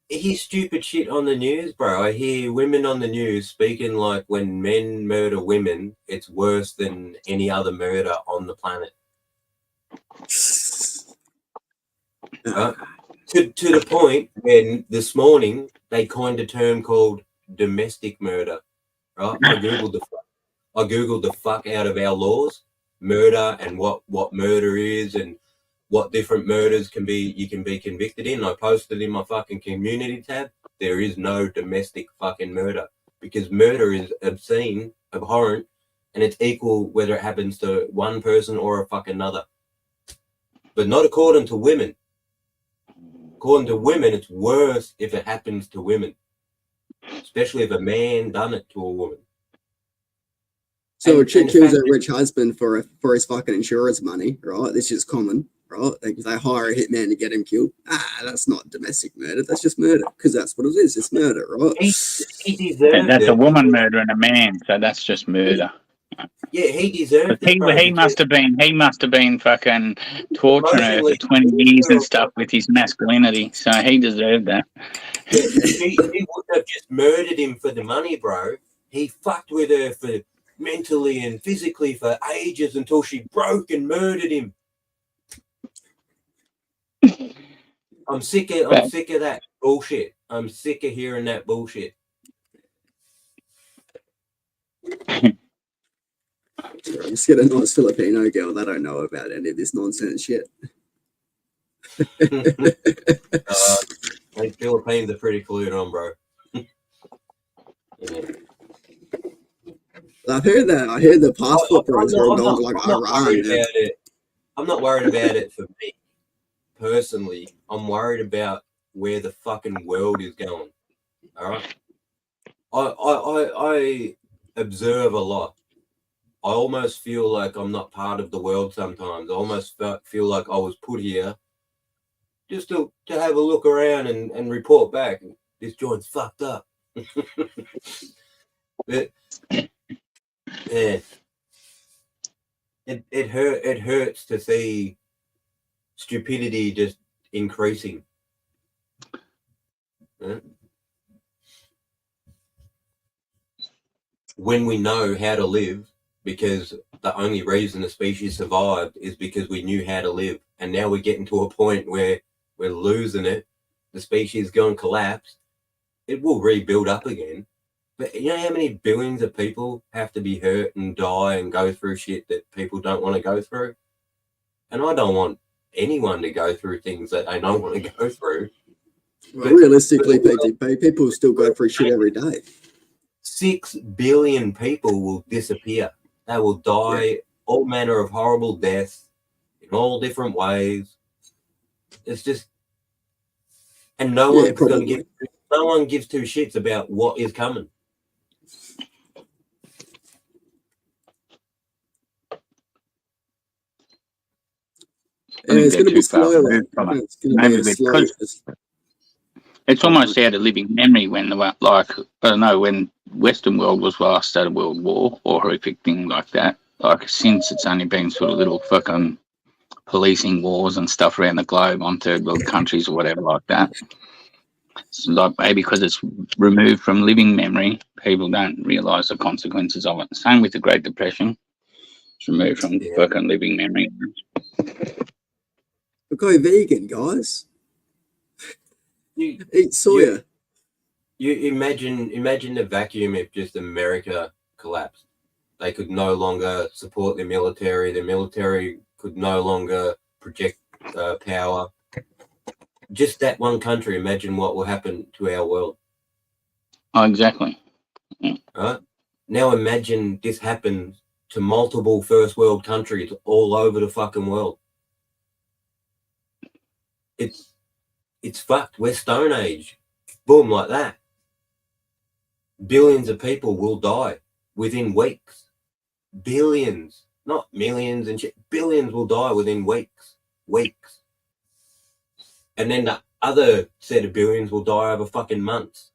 He's stupid shit on the news, bro. I hear women on the news speaking like when men murder women, it's worse than any other murder on the planet. To the point when this morning they coined a term called domestic murder. Right? I googled the fuck out of our laws, murder, and what murder is, and what different murders you can be convicted in. I posted in my fucking community tab. There is no domestic fucking murder because murder is obscene, abhorrent, and it's equal whether it happens to one person or a fucking another. But not according to women. According to women, it's worse if it happens to women, especially if a man done it to a woman. So a chick kills her rich husband for his fucking insurance money, right? This is common, right? They hire a hitman to get him killed. That's not domestic murder. That's just murder because that's what it is. It's murder, right? He deserved that's it. a woman murdering a man, so that's just murder. He deserved it. He must have been fucking torturing her for 20 years and stuff with his masculinity, so he deserved that. She wouldn't have just murdered him for the money, bro. He fucked with her for mentally and physically for ages until she broke and murdered him. I'm sick of that bullshit. I'm sick of hearing that bullshit. Just get a nice Filipino girl. They don't know about any of this nonsense shit. Philippines are pretty clued on, bro. Yeah. I've heard that. I heard the passport bros are all going to like I'm not Iran. worried now. about it. I'm not worried about it for me personally. I'm worried about where the fucking world is going. All right. I observe a lot. I almost feel like I'm not part of the world sometimes. I almost feel like I was put here just to have a look around and report back. This joint's fucked up. But yeah, it hurts to see stupidity just increasing. Yeah. When we know how to live, because the only reason the species survived is because we knew how to live, and now we're getting to a point where we're losing it. The species is going to collapse. It will rebuild up again. But you know how many billions of people have to be hurt and die and go through shit that people don't want to go through? And I don't want anyone to go through things that they don't want to go through. Well, realistically, PTP, people still go through shit every day. 6 billion people will disappear. They will die all manner of horrible deaths in all different ways. It's just, and no one gives two shits about what is coming. Yeah, it's going to be slow. It's going to be a slow. It's almost out of living memory when like I don't know, when Western world was last at a world war or horrific thing like that. Like since it's only been sort of little fucking policing wars and stuff around the globe on third world countries or whatever like that. So like maybe because it's removed from living memory, people don't realise the consequences of it. Same with the Great Depression. It's removed from fucking living memory. But go vegan, guys. Eat soya. You imagine the vacuum if just America collapsed. They could no longer support their military. Their military could no longer project power. Just that one country. Imagine what will happen to our world. Oh, exactly. Yeah. Right? Now imagine this happens to multiple first world countries all over the fucking world. It's fucked. We're Stone Age. Boom, like that. Billions of people will die within weeks. Billions, not millions and shit. Billions will die within weeks. And then the other set of billions will die over fucking months.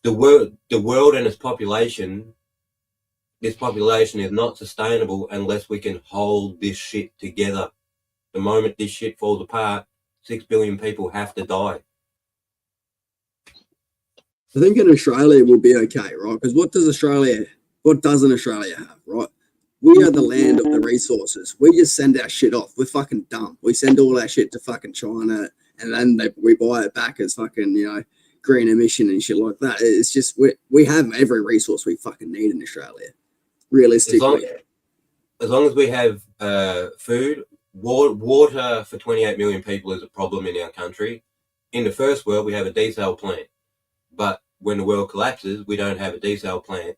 The world and its population, this population is not sustainable unless we can hold this shit together. The moment this shit falls apart, 6 billion people have to die. I think in Australia we'll be okay, right? Because what doesn't Australia have, right? We are the land of the resources. We just send our shit off. We're fucking dumb. We send all our shit to fucking China, and then we buy it back as fucking, green emission and shit like that. It's just we have every resource we fucking need in Australia, realistically. As long as we have food, water for 28 million people is a problem in our country. In the first world, we have a desal plant. But when the world collapses, we don't have a desal plant.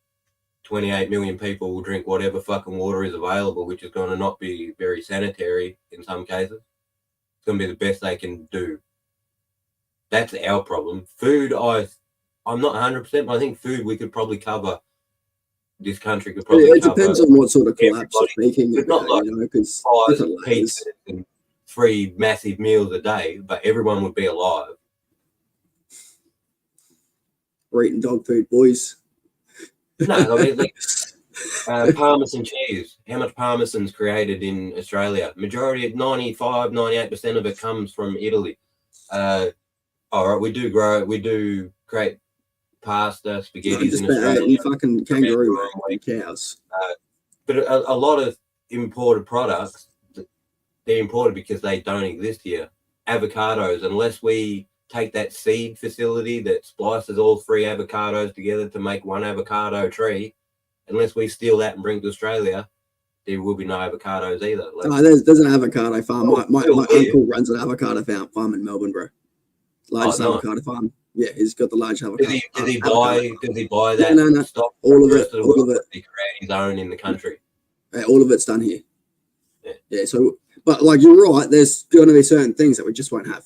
28 million people will drink whatever fucking water is available, which is going to not be very sanitary in some cases. It's going to be the best they can do. That's our problem. Food, I'm not 100%, but I think food we could probably cover. This country could probably it depends on what sort of collapse you're speaking about, not like because pizzas and 3 massive meals a day, but everyone would be alive. We're eating dog food, boys. No, I mean, Parmesan cheese. How much Parmesan's created in Australia? Majority of 98% of it comes from Italy. All right, we do create pasta, spaghetti. Just about fucking kangaroo cows. But a lot of imported products, they're imported because they don't exist here. Avocados, unless we take that seed facility that splices all 3 avocados together to make one avocado tree, unless we steal that and bring it to Australia, there will be no avocados either. There's an avocado farm. My uncle runs an avocado farm in Melbourne, bro. Largest avocado farm Yeah, he's got the large Does avocado. he avocado. buy that No. stock All of for the it, rest of the all of world? it. Or does he create his own in the country? All of it's done here. Yeah. Yeah. So, but like you're right, there's going to be certain things that we just won't have,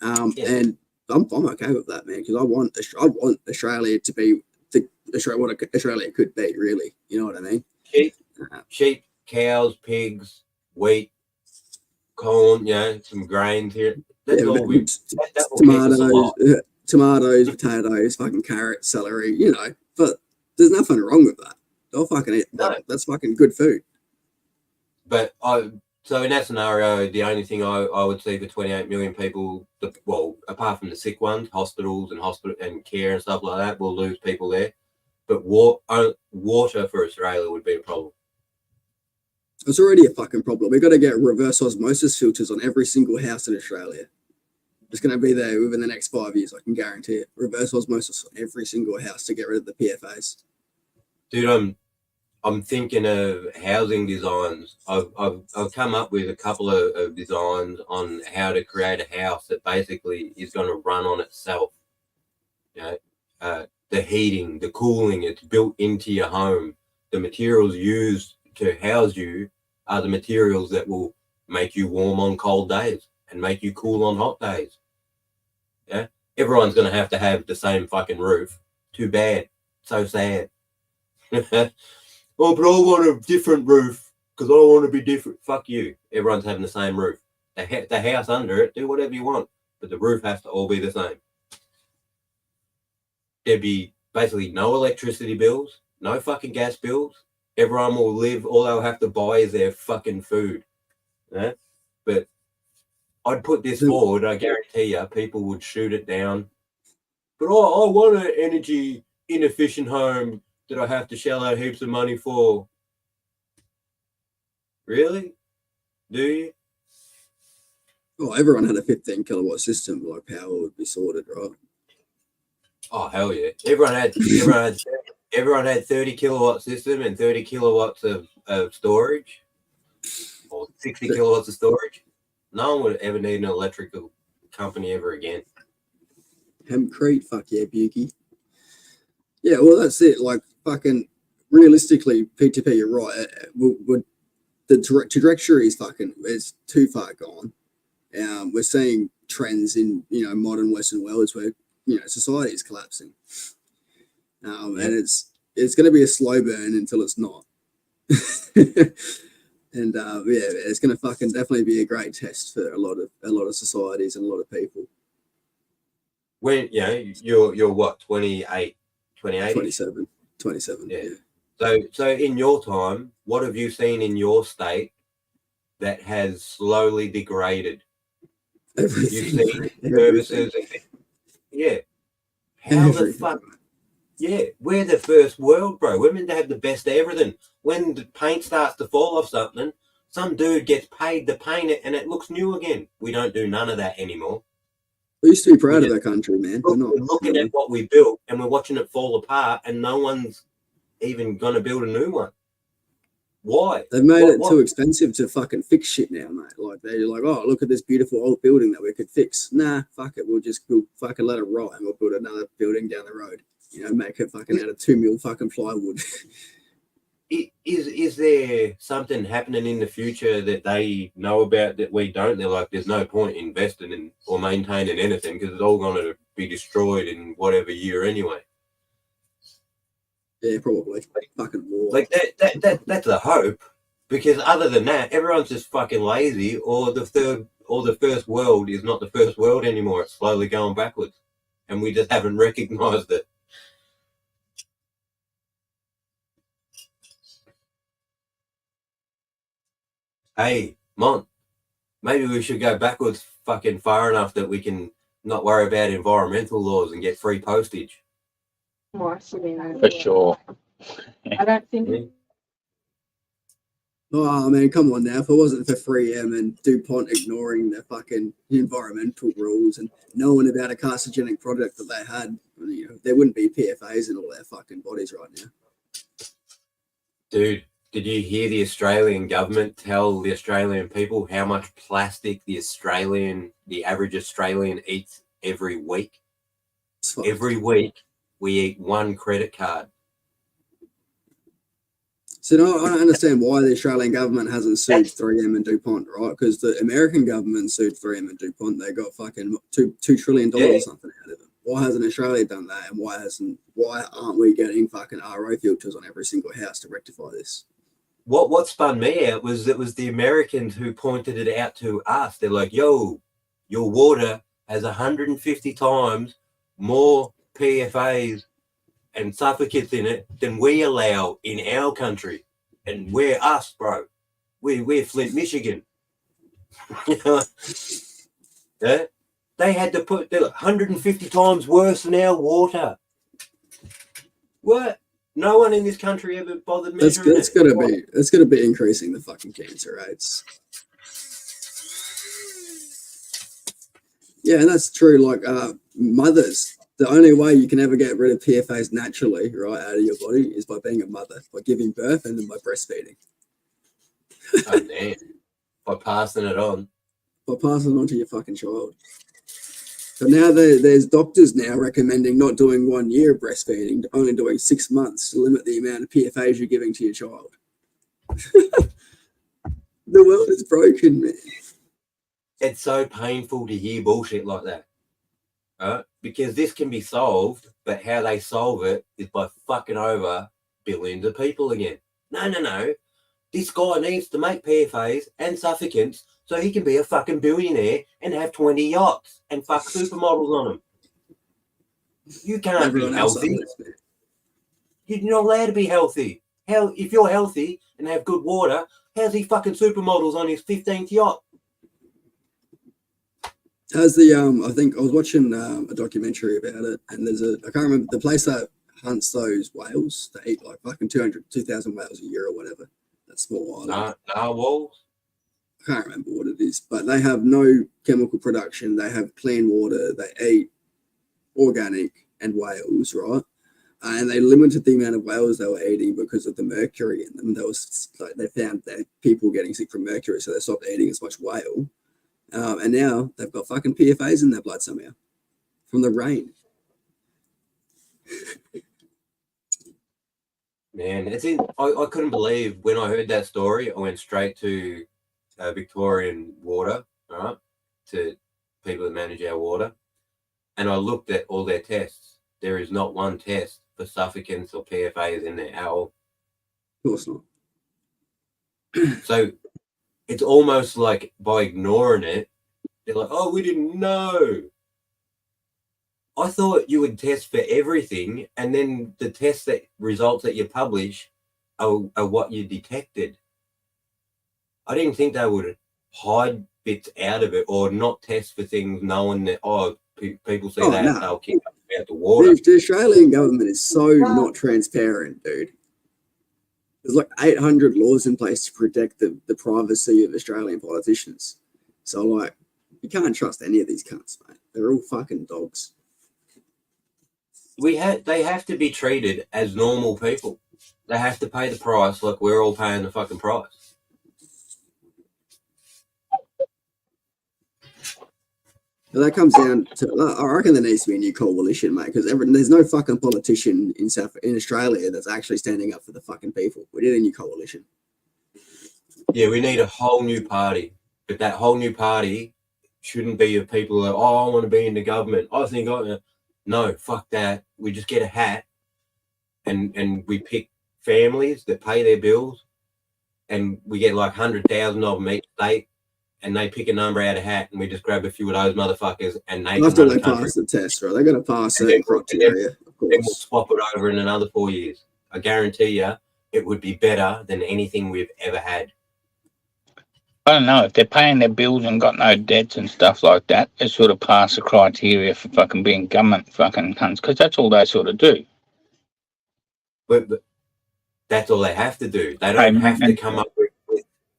Yeah. and I'm okay with that, man, because I want Australia to be what Australia could be, really. You know what I mean? Sheep, cows, pigs, wheat, corn, some grains here. That's all we. That will keep us alive. Tomatoes, potatoes, fucking carrots, celery. You know, but there's nothing wrong with that. I'll fucking eat. No. That's fucking good food. But so in that scenario, the only thing I would see for 28 million people, apart from the sick ones, hospitals and care and stuff like that, we'll lose people there. But water for Australia would be a problem. It's already a fucking problem. We've got to get reverse osmosis filters on every single house in Australia. It's going to be there within the next 5 years, I can guarantee it. Reverse osmosis on every single house to get rid of the PFAS. Dude, I'm thinking of housing designs. I've come up with a couple of designs on how to create a house that basically is going to run on itself. The heating, the cooling, it's built into your home. The materials used to house you are the materials that will make you warm on cold days and make you cool on hot days. Yeah, everyone's going to have the same fucking roof. Too bad. So sad. Oh, but I want a different roof because I want to be different. Fuck you. Everyone's having the same roof. The house under it, do whatever you want, but the roof has to all be the same. There'd be basically no electricity bills, no fucking gas bills. Everyone will live, all they'll have to buy is their fucking food. Yeah? But I'd put this forward, I guarantee you, people would shoot it down. But I want an energy inefficient home that I have to shell out heaps of money for. Really? Do you? Oh, everyone had a 15 kilowatt system, like power would be sorted, right? Oh, hell yeah. Everyone had 30 kilowatt system and 30 kilowatts of storage, or 60 kilowatts of storage. No one would ever need an electrical company ever again. Hempcrete, fuck yeah, Bukey. Yeah, well, that's it. Like, fucking, realistically, P2P, you're right. The trajectory is too far gone. We're seeing trends in, modern Western worlds where, society is collapsing. And it's going to be a slow burn until it's not. And it's going to fucking definitely be a great test for a lot of societies and a lot of people. When you're what, 28, 28? 27. Yeah. So in your time, what have you seen in your state that has slowly degraded? Everything. You've seen services. Yeah. How the fuck? Yeah, we're the first world, bro. We're meant to have the best of everything. When the paint starts to fall off something, some dude gets paid to paint it and it looks new again. We don't do none of that anymore. We used to be proud of our country, man. We're looking at what we built and we're watching it fall apart and no one's even going to build a new one. Why? They've made it too expensive to fucking fix shit now, mate. Like, they're like, oh, look at this beautiful old building that we could fix. Nah, fuck it. We'll fucking let it rot and we'll build another building down the road. Make it fucking out of 2 mil fucking plywood. Is there something happening in the future that they know about that we don't? They're like, there's no point investing in or maintaining anything because it's all going to be destroyed in whatever year anyway. Yeah, probably. Fucking war. Like that's the hope, because other than that, everyone's just fucking lazy, or the first world is not the first world anymore. It's slowly going backwards, and we just haven't recognised it. Hey, Mon, maybe we should go backwards fucking far enough that we can not worry about environmental laws and get free postage. For sure. I don't think. Oh, man, come on now. If it wasn't for 3M and DuPont ignoring the fucking environmental rules and knowing about a carcinogenic product that they had, there wouldn't be PFAs in all their fucking bodies right now. Dude, did you hear the Australian government tell the Australian people how much plastic the average Australian eats every week? It's fucked. Every week we eat one credit card. So no, I don't understand why the Australian government hasn't sued 3M and DuPont, right? Because the American government sued 3M and DuPont. They got fucking $2 trillion or something out of it. Why hasn't Australia done that? And why aren't we getting fucking RO filters on every single house to rectify this? What spun me out was it was the Americans who pointed it out to us. They're like, yo, your water has 150 times more PFAs and suffocants in it than we allow in our country. And we're us, bro. We're Flint, Michigan. Yeah. They had to put 150 times worse than our water. What? No one in this country ever bothered measuring It's gonna be increasing the fucking cancer rates. Yeah, and that's true. Like mothers, the only way you can ever get rid of PFAS naturally, right, out of your body is by being a mother, by giving birth, and then by breastfeeding. Oh, damn. By passing it on. By passing it on to your fucking child. But now there's doctors now recommending not doing 1 year of breastfeeding, only doing 6 months to limit the amount of PFAS you're giving to your child. The world is broken, man. It's so painful to hear bullshit like that. Right? Because this can be solved, but how they solve it is by fucking over billions of people again. No. This guy needs to make PFAS and suffocants so he can be a fucking billionaire and have 20 yachts and fuck supermodels on them. You can't Everyone be else healthy. on this, man. You're not allowed to be healthy. How, if you're healthy and have good water, how's he fucking supermodels on his 15th yacht? How's the I think I was watching a documentary about it, and there's I can't remember the place that hunts those whales. They eat like fucking 2,000 whales a year or whatever. That small island. Narwhals? I can't remember what it is, but they have no chemical production. They have clean water. They eat organic and whales, right? And they limited the amount of whales they were eating because of the mercury in them. They found that people getting sick from mercury, so they stopped eating as much whale. And now they've got fucking PFAS in their blood somehow from the rain. Man, I couldn't believe when I heard that story. I went straight to Victorian Water, right, to people that manage our water, and I looked at all their tests. There is not one test for suffocants or PFAS in there at all. Of course not. So it's almost like by ignoring it, they're like, oh, we didn't know. I thought you would test for everything, and then the results that you publish are what you detected. I didn't think they would hide bits out of it or not test for things knowing that, people see that, no. they'll kick up about the water. The Australian government is so not transparent, dude. There's like 800 laws in place to protect the privacy of Australian politicians. So, like, you can't trust any of these cunts, mate. They're all fucking dogs. They have to be treated as normal people. They have to pay the price like we're all paying the fucking price. So that comes down to, I reckon there needs to be a new coalition, mate, because there's no fucking politician in Australia that's actually standing up for the fucking people. We need a new coalition. Yeah, we need a whole new party. But that whole new party shouldn't be of people that, I want to be in the government. No, fuck that. We just get a hat and we pick families that pay their bills, and we get like 100,000 of them each state, and they pick a number out of a hat, and we just grab a few of those motherfuckers and they after they pass the test, right? They're going to pass certain criteria, of then we'll course. swap it over in another 4 years. I guarantee you it would be better than anything we've ever had. I don't know, if they're paying their bills and got no debts and stuff like that, they sort of pass the criteria for fucking being government fucking cunts, because that's all they sort of do. But that's all they have to do. They don't have to come up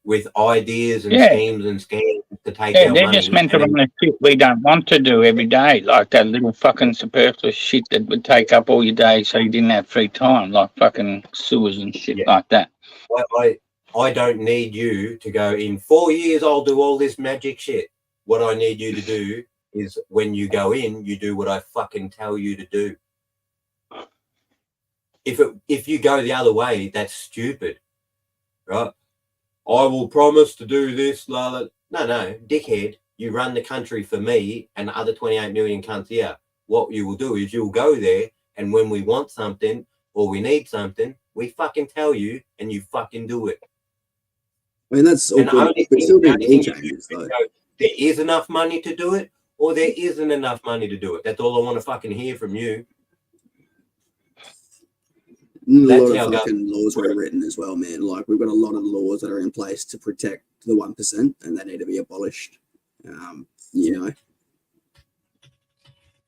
with ideas and schemes and scams to take our money. They're just meant to run the shit we don't want to do every day, like that little fucking superfluous shit that would take up all your day so you didn't have free time, like fucking sewers and shit like that. I don't need you to go, in 4 years I'll do all this magic shit. What I need you to do is when you go in, you do what I fucking tell you to do. If you go the other way, that's stupid, right? I will promise to do this, la. No, dickhead. You run the country for me and the other 28 million cunts here. What you will do is you'll go there, and when we want something or we need something, we fucking tell you, and you fucking do it. I mean, that's all And the good. only But still thing doing you all do changes, is though. go, there is enough money to do it, or there isn't enough money to do it. That's all I want to fucking hear from you. A That's lot how of it fucking laws were written as well, man. Like, we've got a lot of laws that are in place to protect the 1%, and they need to be abolished. You know.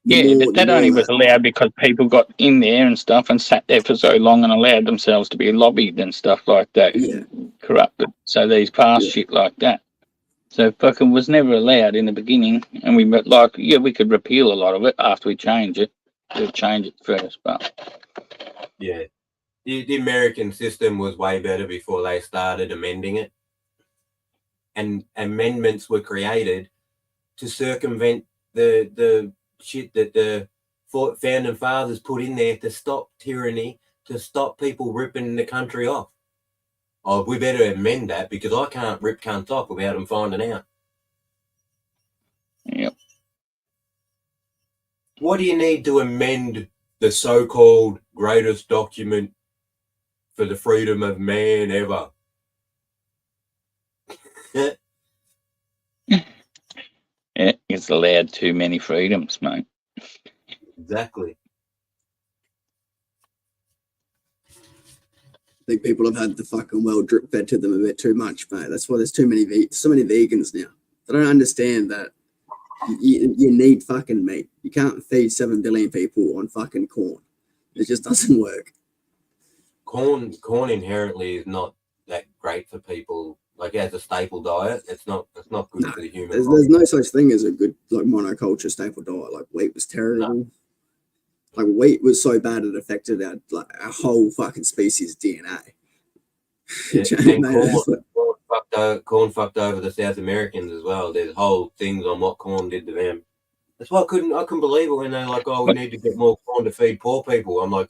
Yeah, but that only was that- allowed because people got in there and stuff and sat there for so long and allowed themselves to be lobbied and stuff like that. Yeah. Corrupted. So these passed Yeah. shit like that. So fucking was never allowed in the beginning. And we we could repeal a lot of it after we change it. We'd change it first, but Yeah. The American system was way better before they started amending it. And amendments were created to circumvent the shit that the founding fathers put in there to stop tyranny, to stop people ripping the country off. Oh, we better amend that because I can't rip cunts off without them finding out. yep. What do you need to amend the so-called greatest document for the freedom of man ever? Yeah, it's allowed too many freedoms, mate. Exactly. I think people have had the fucking well drip fed to them a bit too much, mate. That's why there's so many vegans now. They don't understand that you need fucking meat. You can't feed 7 billion people on fucking corn. It just doesn't work. Corn inherently is not that great for people. Like as a staple diet, it's not good for the human There's body. no such thing as a good like monoculture staple diet. Like wheat was terrible. No. Like wheat was so bad it affected our whole fucking species DNA. Yeah, Mate, and that's like- corn fucked over the South Americans as well. There's whole things on what corn did to them. That's why I couldn't believe it when they're like, oh, we need to get more corn to feed poor people. I'm like,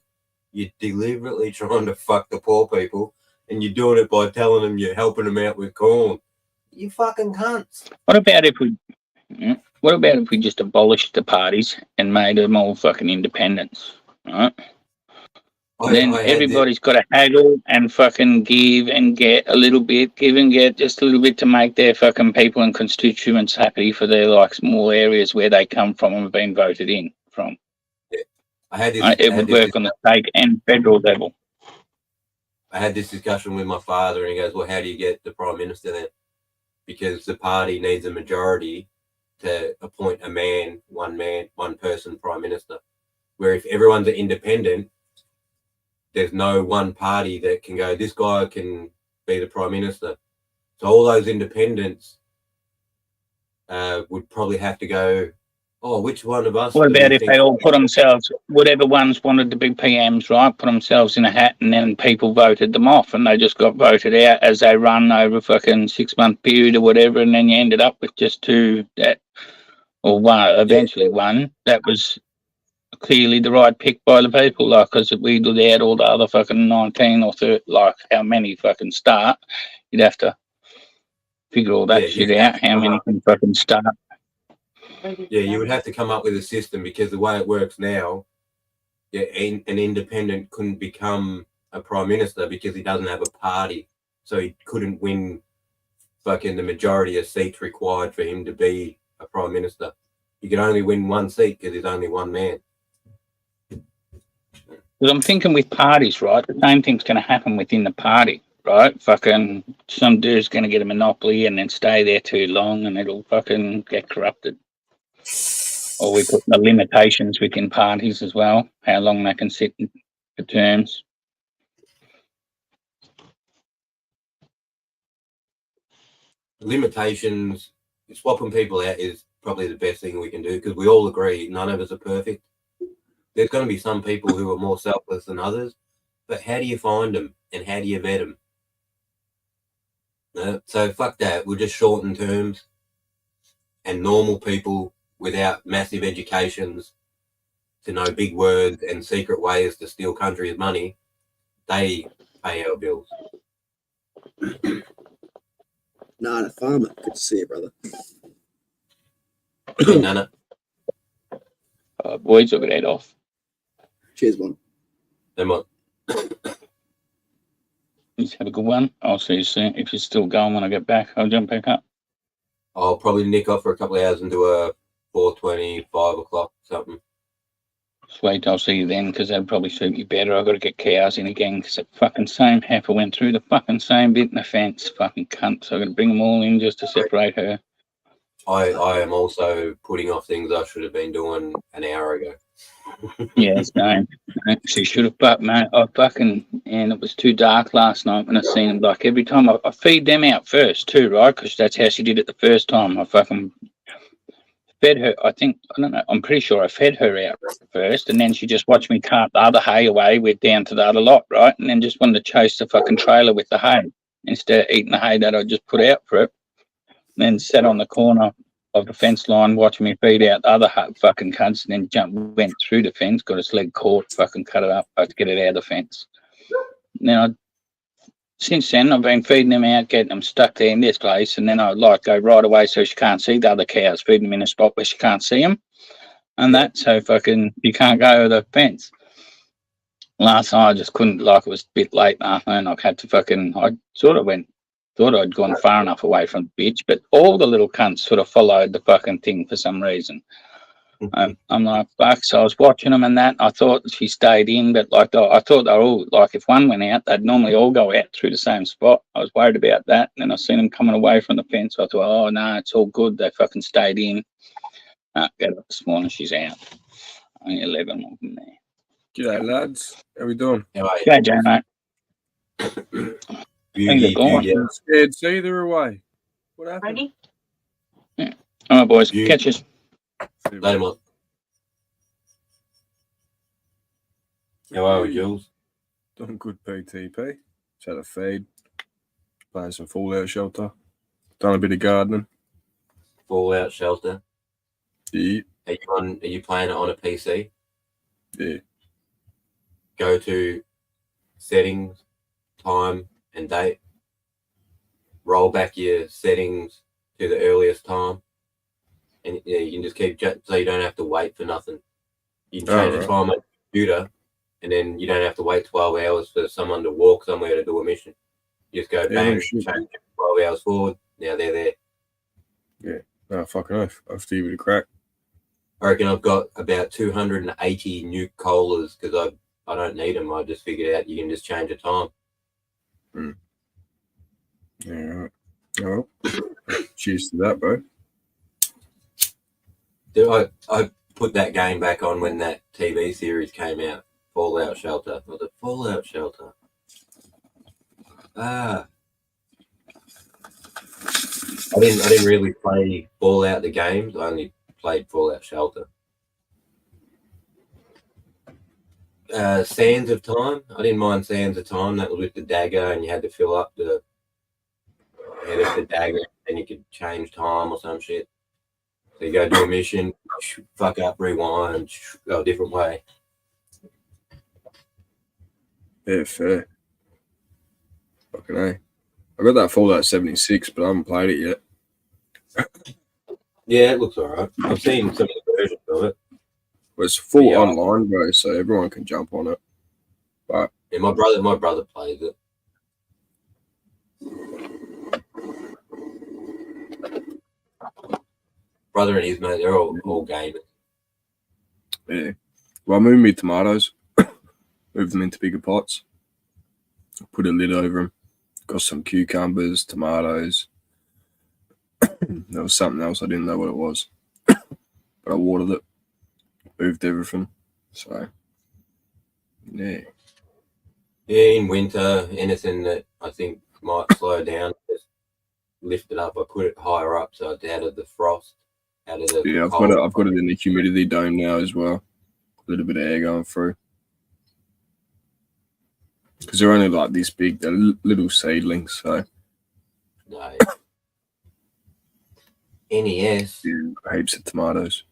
you're deliberately trying to fuck the poor people, and you're doing it by telling them you're helping them out with corn. You fucking cunts. What about if we just abolished the parties and made them all fucking independents, right? Then everybody's got to haggle and fucking give and get a little bit, give and get just a little bit to make their fucking people and constituents happy for their like small areas where they come from and have been voted in from. It would work on the state and federal level. I had this discussion with my father, and he goes, well, how do you get the Prime Minister then? Because the party needs a majority to appoint one person Prime Minister. Where if everyone's an independent, there's no one party that can go, this guy can be the Prime Minister. So all those independents would probably have to go, oh, which one of us? What about if they all put themselves, whatever ones wanted to be PMs, right, put themselves in a hat and then people voted them off and they just got voted out as they run over a fucking 6-month period or whatever, and then you ended up with just two that, or one, eventually one, that was clearly the right pick by the people, like, because if we did out all the other fucking 19 or 30, like how many fucking start, you'd have to figure all that shit out, how many can fucking start. Yeah, you would have to come up with a system, because the way it works now, an independent couldn't become a Prime Minister because he doesn't have a party. So he couldn't win fucking the majority of seats required for him to be a Prime Minister. He could only win one seat because he's only one man. Because I'm thinking with parties, right, the same thing's going to happen within the party, right? Fucking some dude's going to get a monopoly and then stay there too long and it'll fucking get corrupted. Or we put the limitations within parties as well, how long they can sit for terms. Limitations, swapping people out is probably the best thing we can do, because we all agree none of us are perfect. There's going to be some people who are more selfless than others, but how do you find them and how do you vet them? No? So fuck that. We'll just shorten terms, and normal people without massive educations to know big words and secret ways to steal country's money, they pay our bills. Nah, the farmer. Good to see you, brother. Nana. Boys, look at that off. Cheers, one. They might. Let's have a good one. I'll see you soon. If you're still going when I get back, I'll jump back up. I'll probably nick off for a couple of hours and do a 4:20, 5 o'clock something. Sweet, I'll see you then, because that'll probably suit me better. I've got to get cows in again, because the fucking same heifer went through the fucking same bit in the fence. Fucking cunt. So I've got to bring them all in just to separate her. I am also putting off things I should have been doing an hour ago. Yeah, same. She should have, but mate, and it was too dark last night when I seen them. Like every time I feed them out first too, right? Because that's how she did it the first time. I fucking fed her. I don't know. I'm pretty sure I fed her out first, and then she just watched me cart the other hay away with down to the other lot, right? And then just wanted to chase the fucking trailer with the hay instead of eating the hay that I just put out for it. And then sat on the corner of the fence line watching me feed out the other fucking cunts, and then went through the fence, got his leg caught, fucking cut it up, I had to get it out of the fence. Now, since then, I've been feeding them out, getting them stuck there in this place, and then I go right away so she can't see the other cows, feeding them in a spot where she can't see them, and that, so fucking you can't go over the fence. Last night I just couldn't, it was a bit late in the afternoon, I had to fucking, I sort of thought I'd gone far enough away from the bitch, but all the little cunts sort of followed the fucking thing for some reason. I'm like, fuck. So I was watching them and that. I thought she stayed in, but I thought they were all, if one went out, they'd normally all go out through the same spot. I was worried about that. And then I seen them coming away from the fence. I thought, oh, no, it's all good. They fucking stayed in. Got up this morning. She's out. Only 11 of them there. G'day, lads. How we doing? How are you? Okay, Joe, mate. Beauty, beauty. I'm scared. See, they're away. What happened? Ready? All right, boys. You- Catch us. Let him up. How are we, Jules? Doing good, PTP. Just had a feed. Playing some Fallout Shelter. Done a bit of gardening. Fallout Shelter. Yeah. Are you playing it on a PC? Yeah. Go to settings, time and date. Roll back your settings to the earliest time. And yeah, you can just keep so you don't have to wait for nothing. You can change the Alright. time on the computer, and then you don't have to wait 12 hours for someone to walk somewhere to do a mission. You just go bang, no shit. change it 12 hours forward. Now they're there. No, fucking oath. I'll have to give it a crack. I reckon I've got about 280 nuke colas because I don't need them. I just figured out you can just change the time. Yeah, right. Oh, well. Cheers to that, bro. I put that game back on when that TV series came out, Fallout Shelter. Was it Fallout Shelter? I didn't really play Fallout the games. I only played Fallout Shelter. Sands of Time. I didn't mind Sands of Time. That was with the dagger, and you had to fill up the head of the dagger, and you could change time or some shit. So you go do a mission, fuck up, rewind, go a different way. Yeah, fair. Fucking A. I got that Fallout 76, but I haven't played it yet. Yeah, it looks alright. I've seen some of the versions of it. But it's full Yeah. online, bro, so everyone can jump on it. Yeah, my brother plays it. Brother and his mate, they're all gamers. Yeah. Well, I moved me tomatoes. Moved them into bigger pots. Put a lid over them. Got some cucumbers, tomatoes. There was something else. I didn't know what it was. But I watered it. Moved everything. So, yeah. Yeah, in winter, anything that I think might slow down, just lift it up. I put it higher up so it's out of the frost, out of the Yeah, cold. I've got it in the humidity dome now as well. A little bit of air going through. Because they're only like this big. They're little seedlings. So, No. NES. yeah, heaps of tomatoes.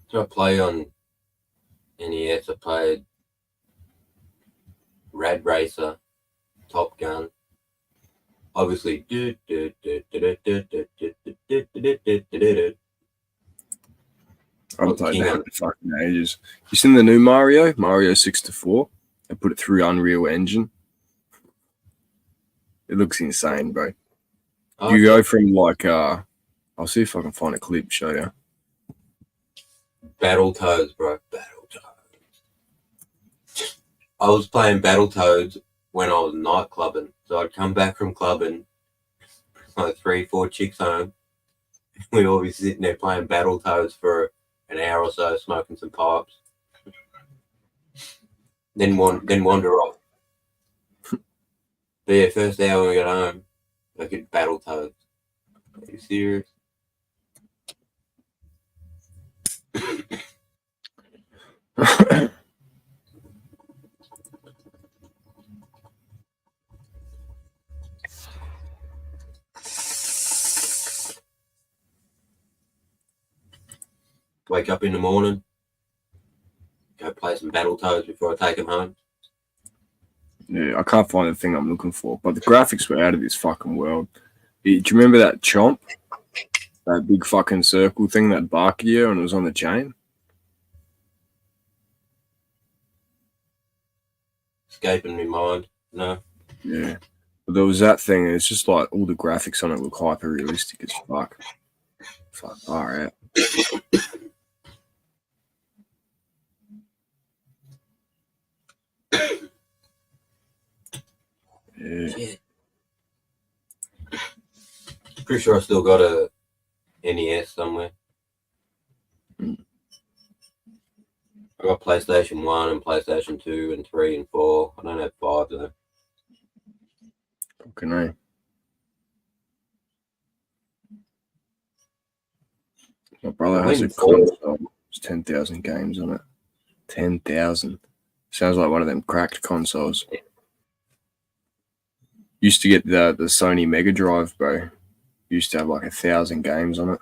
So I play on NES. I played Rad Racer, Top Gun. Obviously, I've played King that on- in fucking ages. You seen the new Mario 64? They put it through Unreal Engine. It looks insane, bro. You go from like I'll see if I can find a clip, show you. Battletoads, bro. Battletoads. I was playing Battletoads when I was night clubbing. So I'd come back from clubbing, like 3-4 chicks home. We'd all be sitting there playing Battletoads for an hour or so, smoking some pipes. Then wander off. But yeah, first hour when we got home, I get Battletoads. Are you serious? Wake up in the morning, go play some Battletoads before I take them home. Yeah, I can't find the thing I'm looking for, but the graphics were out of this fucking world. Do you remember that chomp? That big fucking circle thing that barked at you and it was on the chain? Escaping my mind. No. Yeah. But there was that thing, and it's just like all the graphics on it look hyper realistic as fuck. Fuck, alright. Yeah. Shit. Pretty sure I still got a NES somewhere. Mm. I got PlayStation 1 and PlayStation 2 and 3 and 4. I don't have 5 though. Fucking A. My brother has a console. There's 10,000 games on it. 10,000. Sounds like one of them cracked consoles. Used to get the Sony Mega Drive, bro. Used to have like 1,000 games on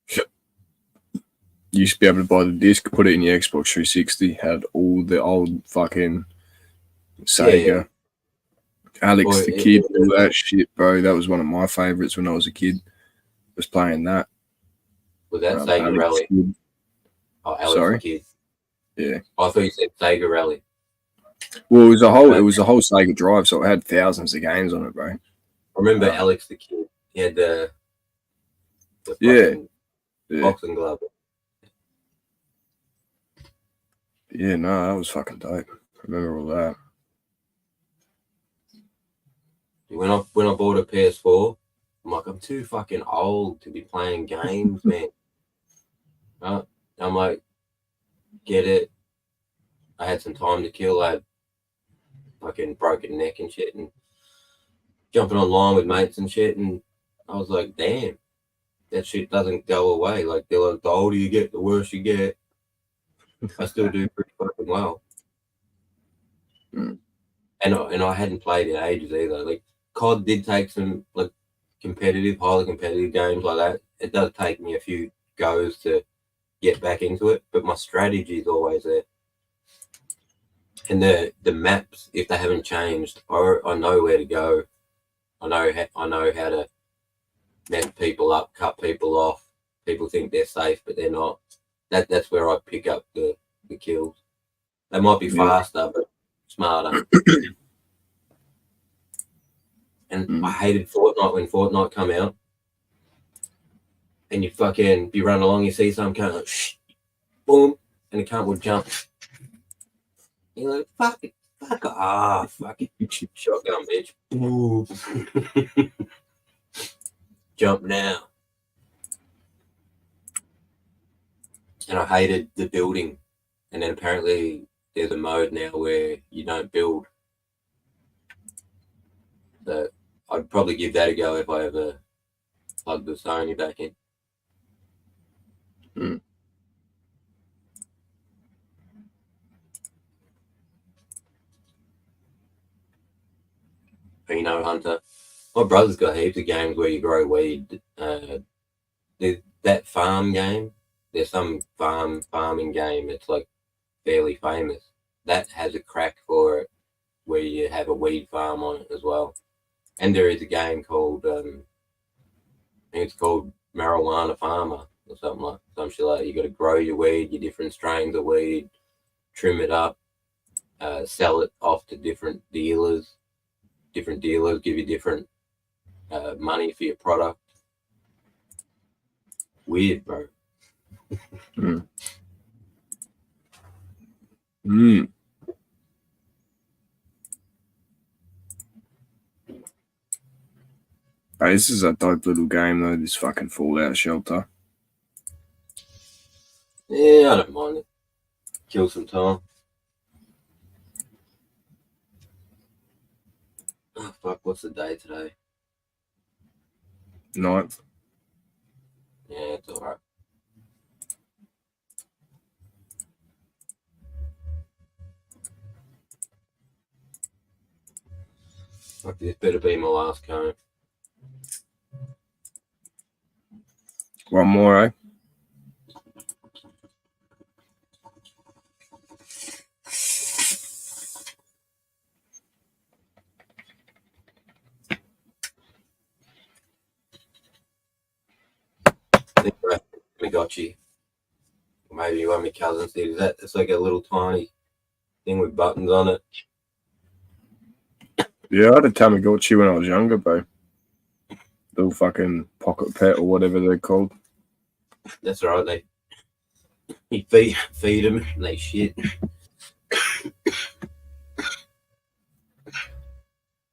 it. Used to be able to buy the disc, put it in your Xbox 360, had all the old fucking Sega. Yeah. Alex Boy, the Kid, all that shit, bro. That was one of my favorites when I was a kid. Was playing that. Was that Um, Sega Alex Rally? Kidd. Oh, Alex Sorry? the Kid. Yeah. I thought you said Sega Rally. Well, it was a whole Sega Drive, so it had thousands of games on it, bro. I remember Alex the Kid. He had the Yeah. fucking Yeah. boxing glove. Yeah, no, that was fucking dope. I remember all that. When I bought a PS4, I'm like, I'm too fucking old to be playing games, man. I'm like, get it. I had some time to kill. I had fucking broken neck and shit, and jumping online with mates and shit, and I was like, damn, that shit doesn't go away. Like, they're like, the older you get, the worse you get. I still do pretty fucking well. Mm. And I hadn't played in ages either. Like, COD did take some like highly competitive games like that. It does take me a few goes to get back into it, but my strategy is always there. And the maps, if they haven't changed, I know where to go. I know how to mess people up, cut people off. People think they're safe, but they're not. That's where I pick up the kills. They might be faster, but smarter. And I hated Fortnite when Fortnite come out. And you fucking be running along, you see some kind of shh, boom, and the cunt will jump. You're like, fuck off, fucking shotgun bitch. Ooh. Jump now. And I hated the building. And then apparently there's a mode now where you don't build. So I'd probably give that a go if I ever plug the Sony back in. Mm. You know, Hunter, my brother's got heaps of games where you grow weed. There's that farm game, there's some farming game that's like fairly famous that has a crack for it where you have a weed farm on it as well. And there is a game called I think it's called Marijuana Farmer or something like some shit like that. You got to grow your weed, your different strains of weed, trim it up, sell it off to different dealers. Different dealers give you different money for your product. Weird, bro. Mm. Hey, this is a dope little game though, this fucking Fallout Shelter. Yeah, I don't mind it. Kill some time. Oh, fuck, what's the day today? 9th. Yeah, it's alright. Fuck, this better be my last cone. One more, eh? I think I got you. Maybe one of my cousins did. It's like a little tiny thing with buttons on it. Yeah, I had a Tamagotchi when I was younger, bro. Little fucking pocket pet or whatever they're called. That's right. You feed them and they shit. I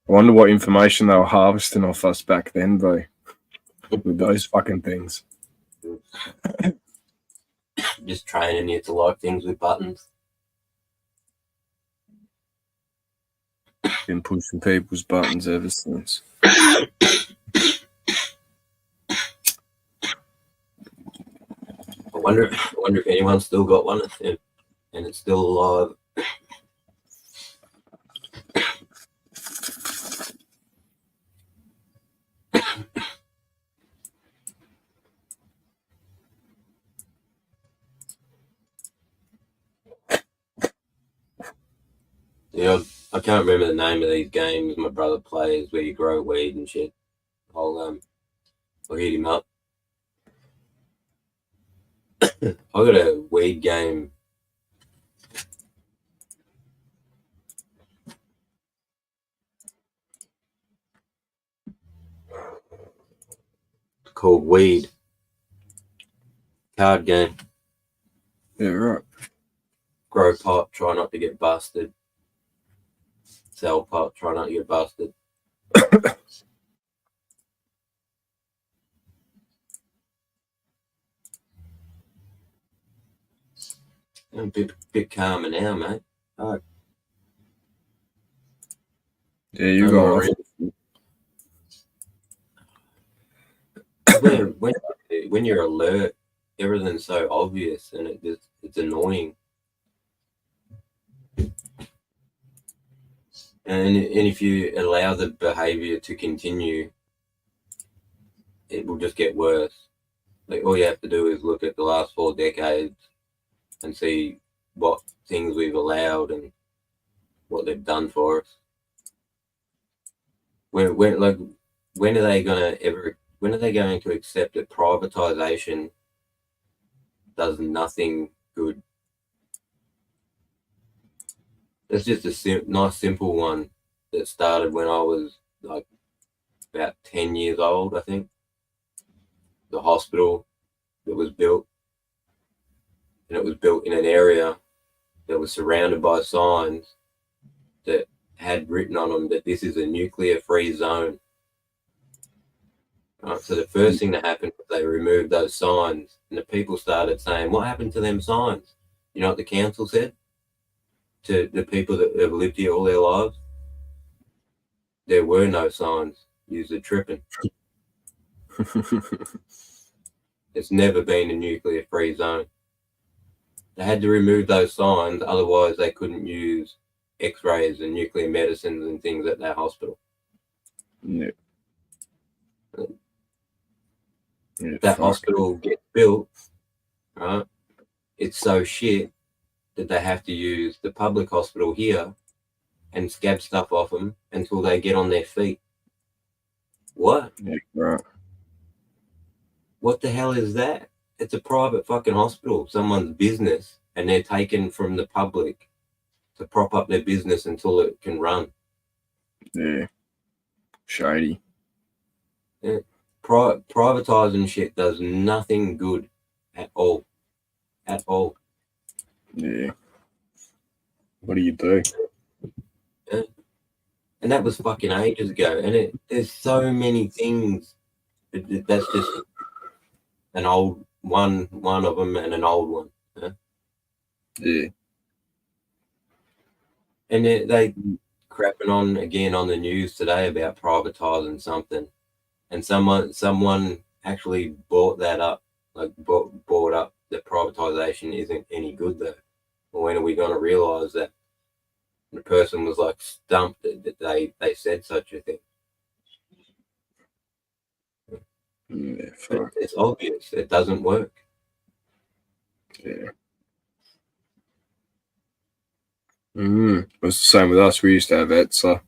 wonder what information they were harvesting off us back then, bro. With those fucking things. Just training you to like things with buttons. Been pushing people's buttons ever since. I wonder if anyone's still got one and it's still alive. Yeah, I can't remember the name of these games my brother plays where you grow weed and shit. I'll hit him up. I got a weed game called Weed. Card game. Yeah, right. Grow pot, try not to get busted. Sell pot, try not to get busted. I'm a bit calmer now, mate. Yeah, you No got more off. when you're alert, everything's so obvious and it's annoying. And if you allow the behavior to continue, it will just get worse. Like all you have to do is look at the last 4 decades and see what things we've allowed and what they've done for us. When are they going to accept that privatization does nothing good? It's just a nice simple one that started when I was like about 10 years old, I think. The hospital that was built, and it was built in an area that was surrounded by signs that had written on them that this is a nuclear-free zone. Right, so the first thing that happened was they removed those signs, and the people started saying, "What happened to them signs?" You know what the council said to the people that have lived here all their lives? There were no signs. You're tripping. It's never been a nuclear-free zone. They had to remove those signs, otherwise they couldn't use X-rays and nuclear medicines and things at their hospital. Yeah. That hospital gets built, right? It's so shit that they have to use the public hospital here and scab stuff off them until they get on their feet. What? Yeah, right. What the hell is that? It's a private fucking hospital, someone's business, and they're taken from the public to prop up their business until it can run. Yeah. Shady. Privatizing shit does nothing good at all. At all. Yeah. What do you do? And that was fucking ages ago. And there's so many things. That's just an old one of them and an old one. Yeah. And they crapping on again on the news today about privatizing something, and someone actually brought that up, like brought up that privatization isn't any good though. Well, when are we going to realize that? The person was like stumped that they said such a thing. Yeah, fuck. It's obvious it doesn't work. Yeah. It's the same with us. We used to have ETSA.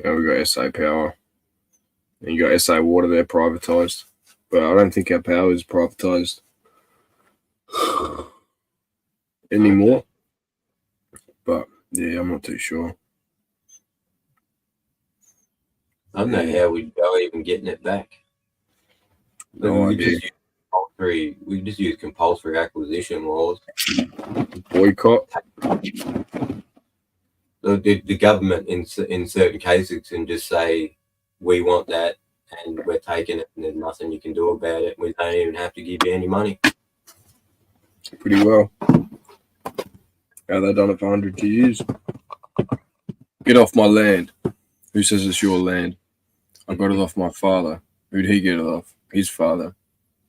We got SA Power. And you got SA Water, they're privatised. But I don't think our power is privatised anymore. But yeah, I'm not too sure. I don't know how we'd go even getting it back. No we idea. just use compulsory acquisition laws. Boycott. The government in certain cases can just say, we want that and we're taking it and there's nothing you can do about it. We don't even have to give you any money. Pretty well. How they done it for hundreds of years. Get off my land. Who says it's your land? I got it off my father. Who'd he get it off? His father.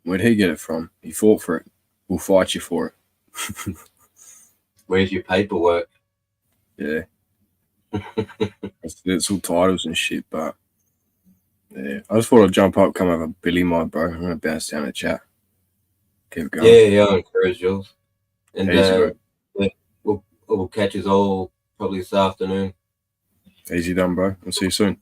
Where'd he get it from? He fought for it. We'll fight you for it. Where's your paperwork? Yeah. It's all titles and shit, but yeah. I just thought I'd jump up, come over Billy Mod, bro. I'm gonna bounce down the chat. Keep going. Yeah, I encourage yours. And Easy, we'll catch us all probably this afternoon. Easy done, bro. I'll see you soon.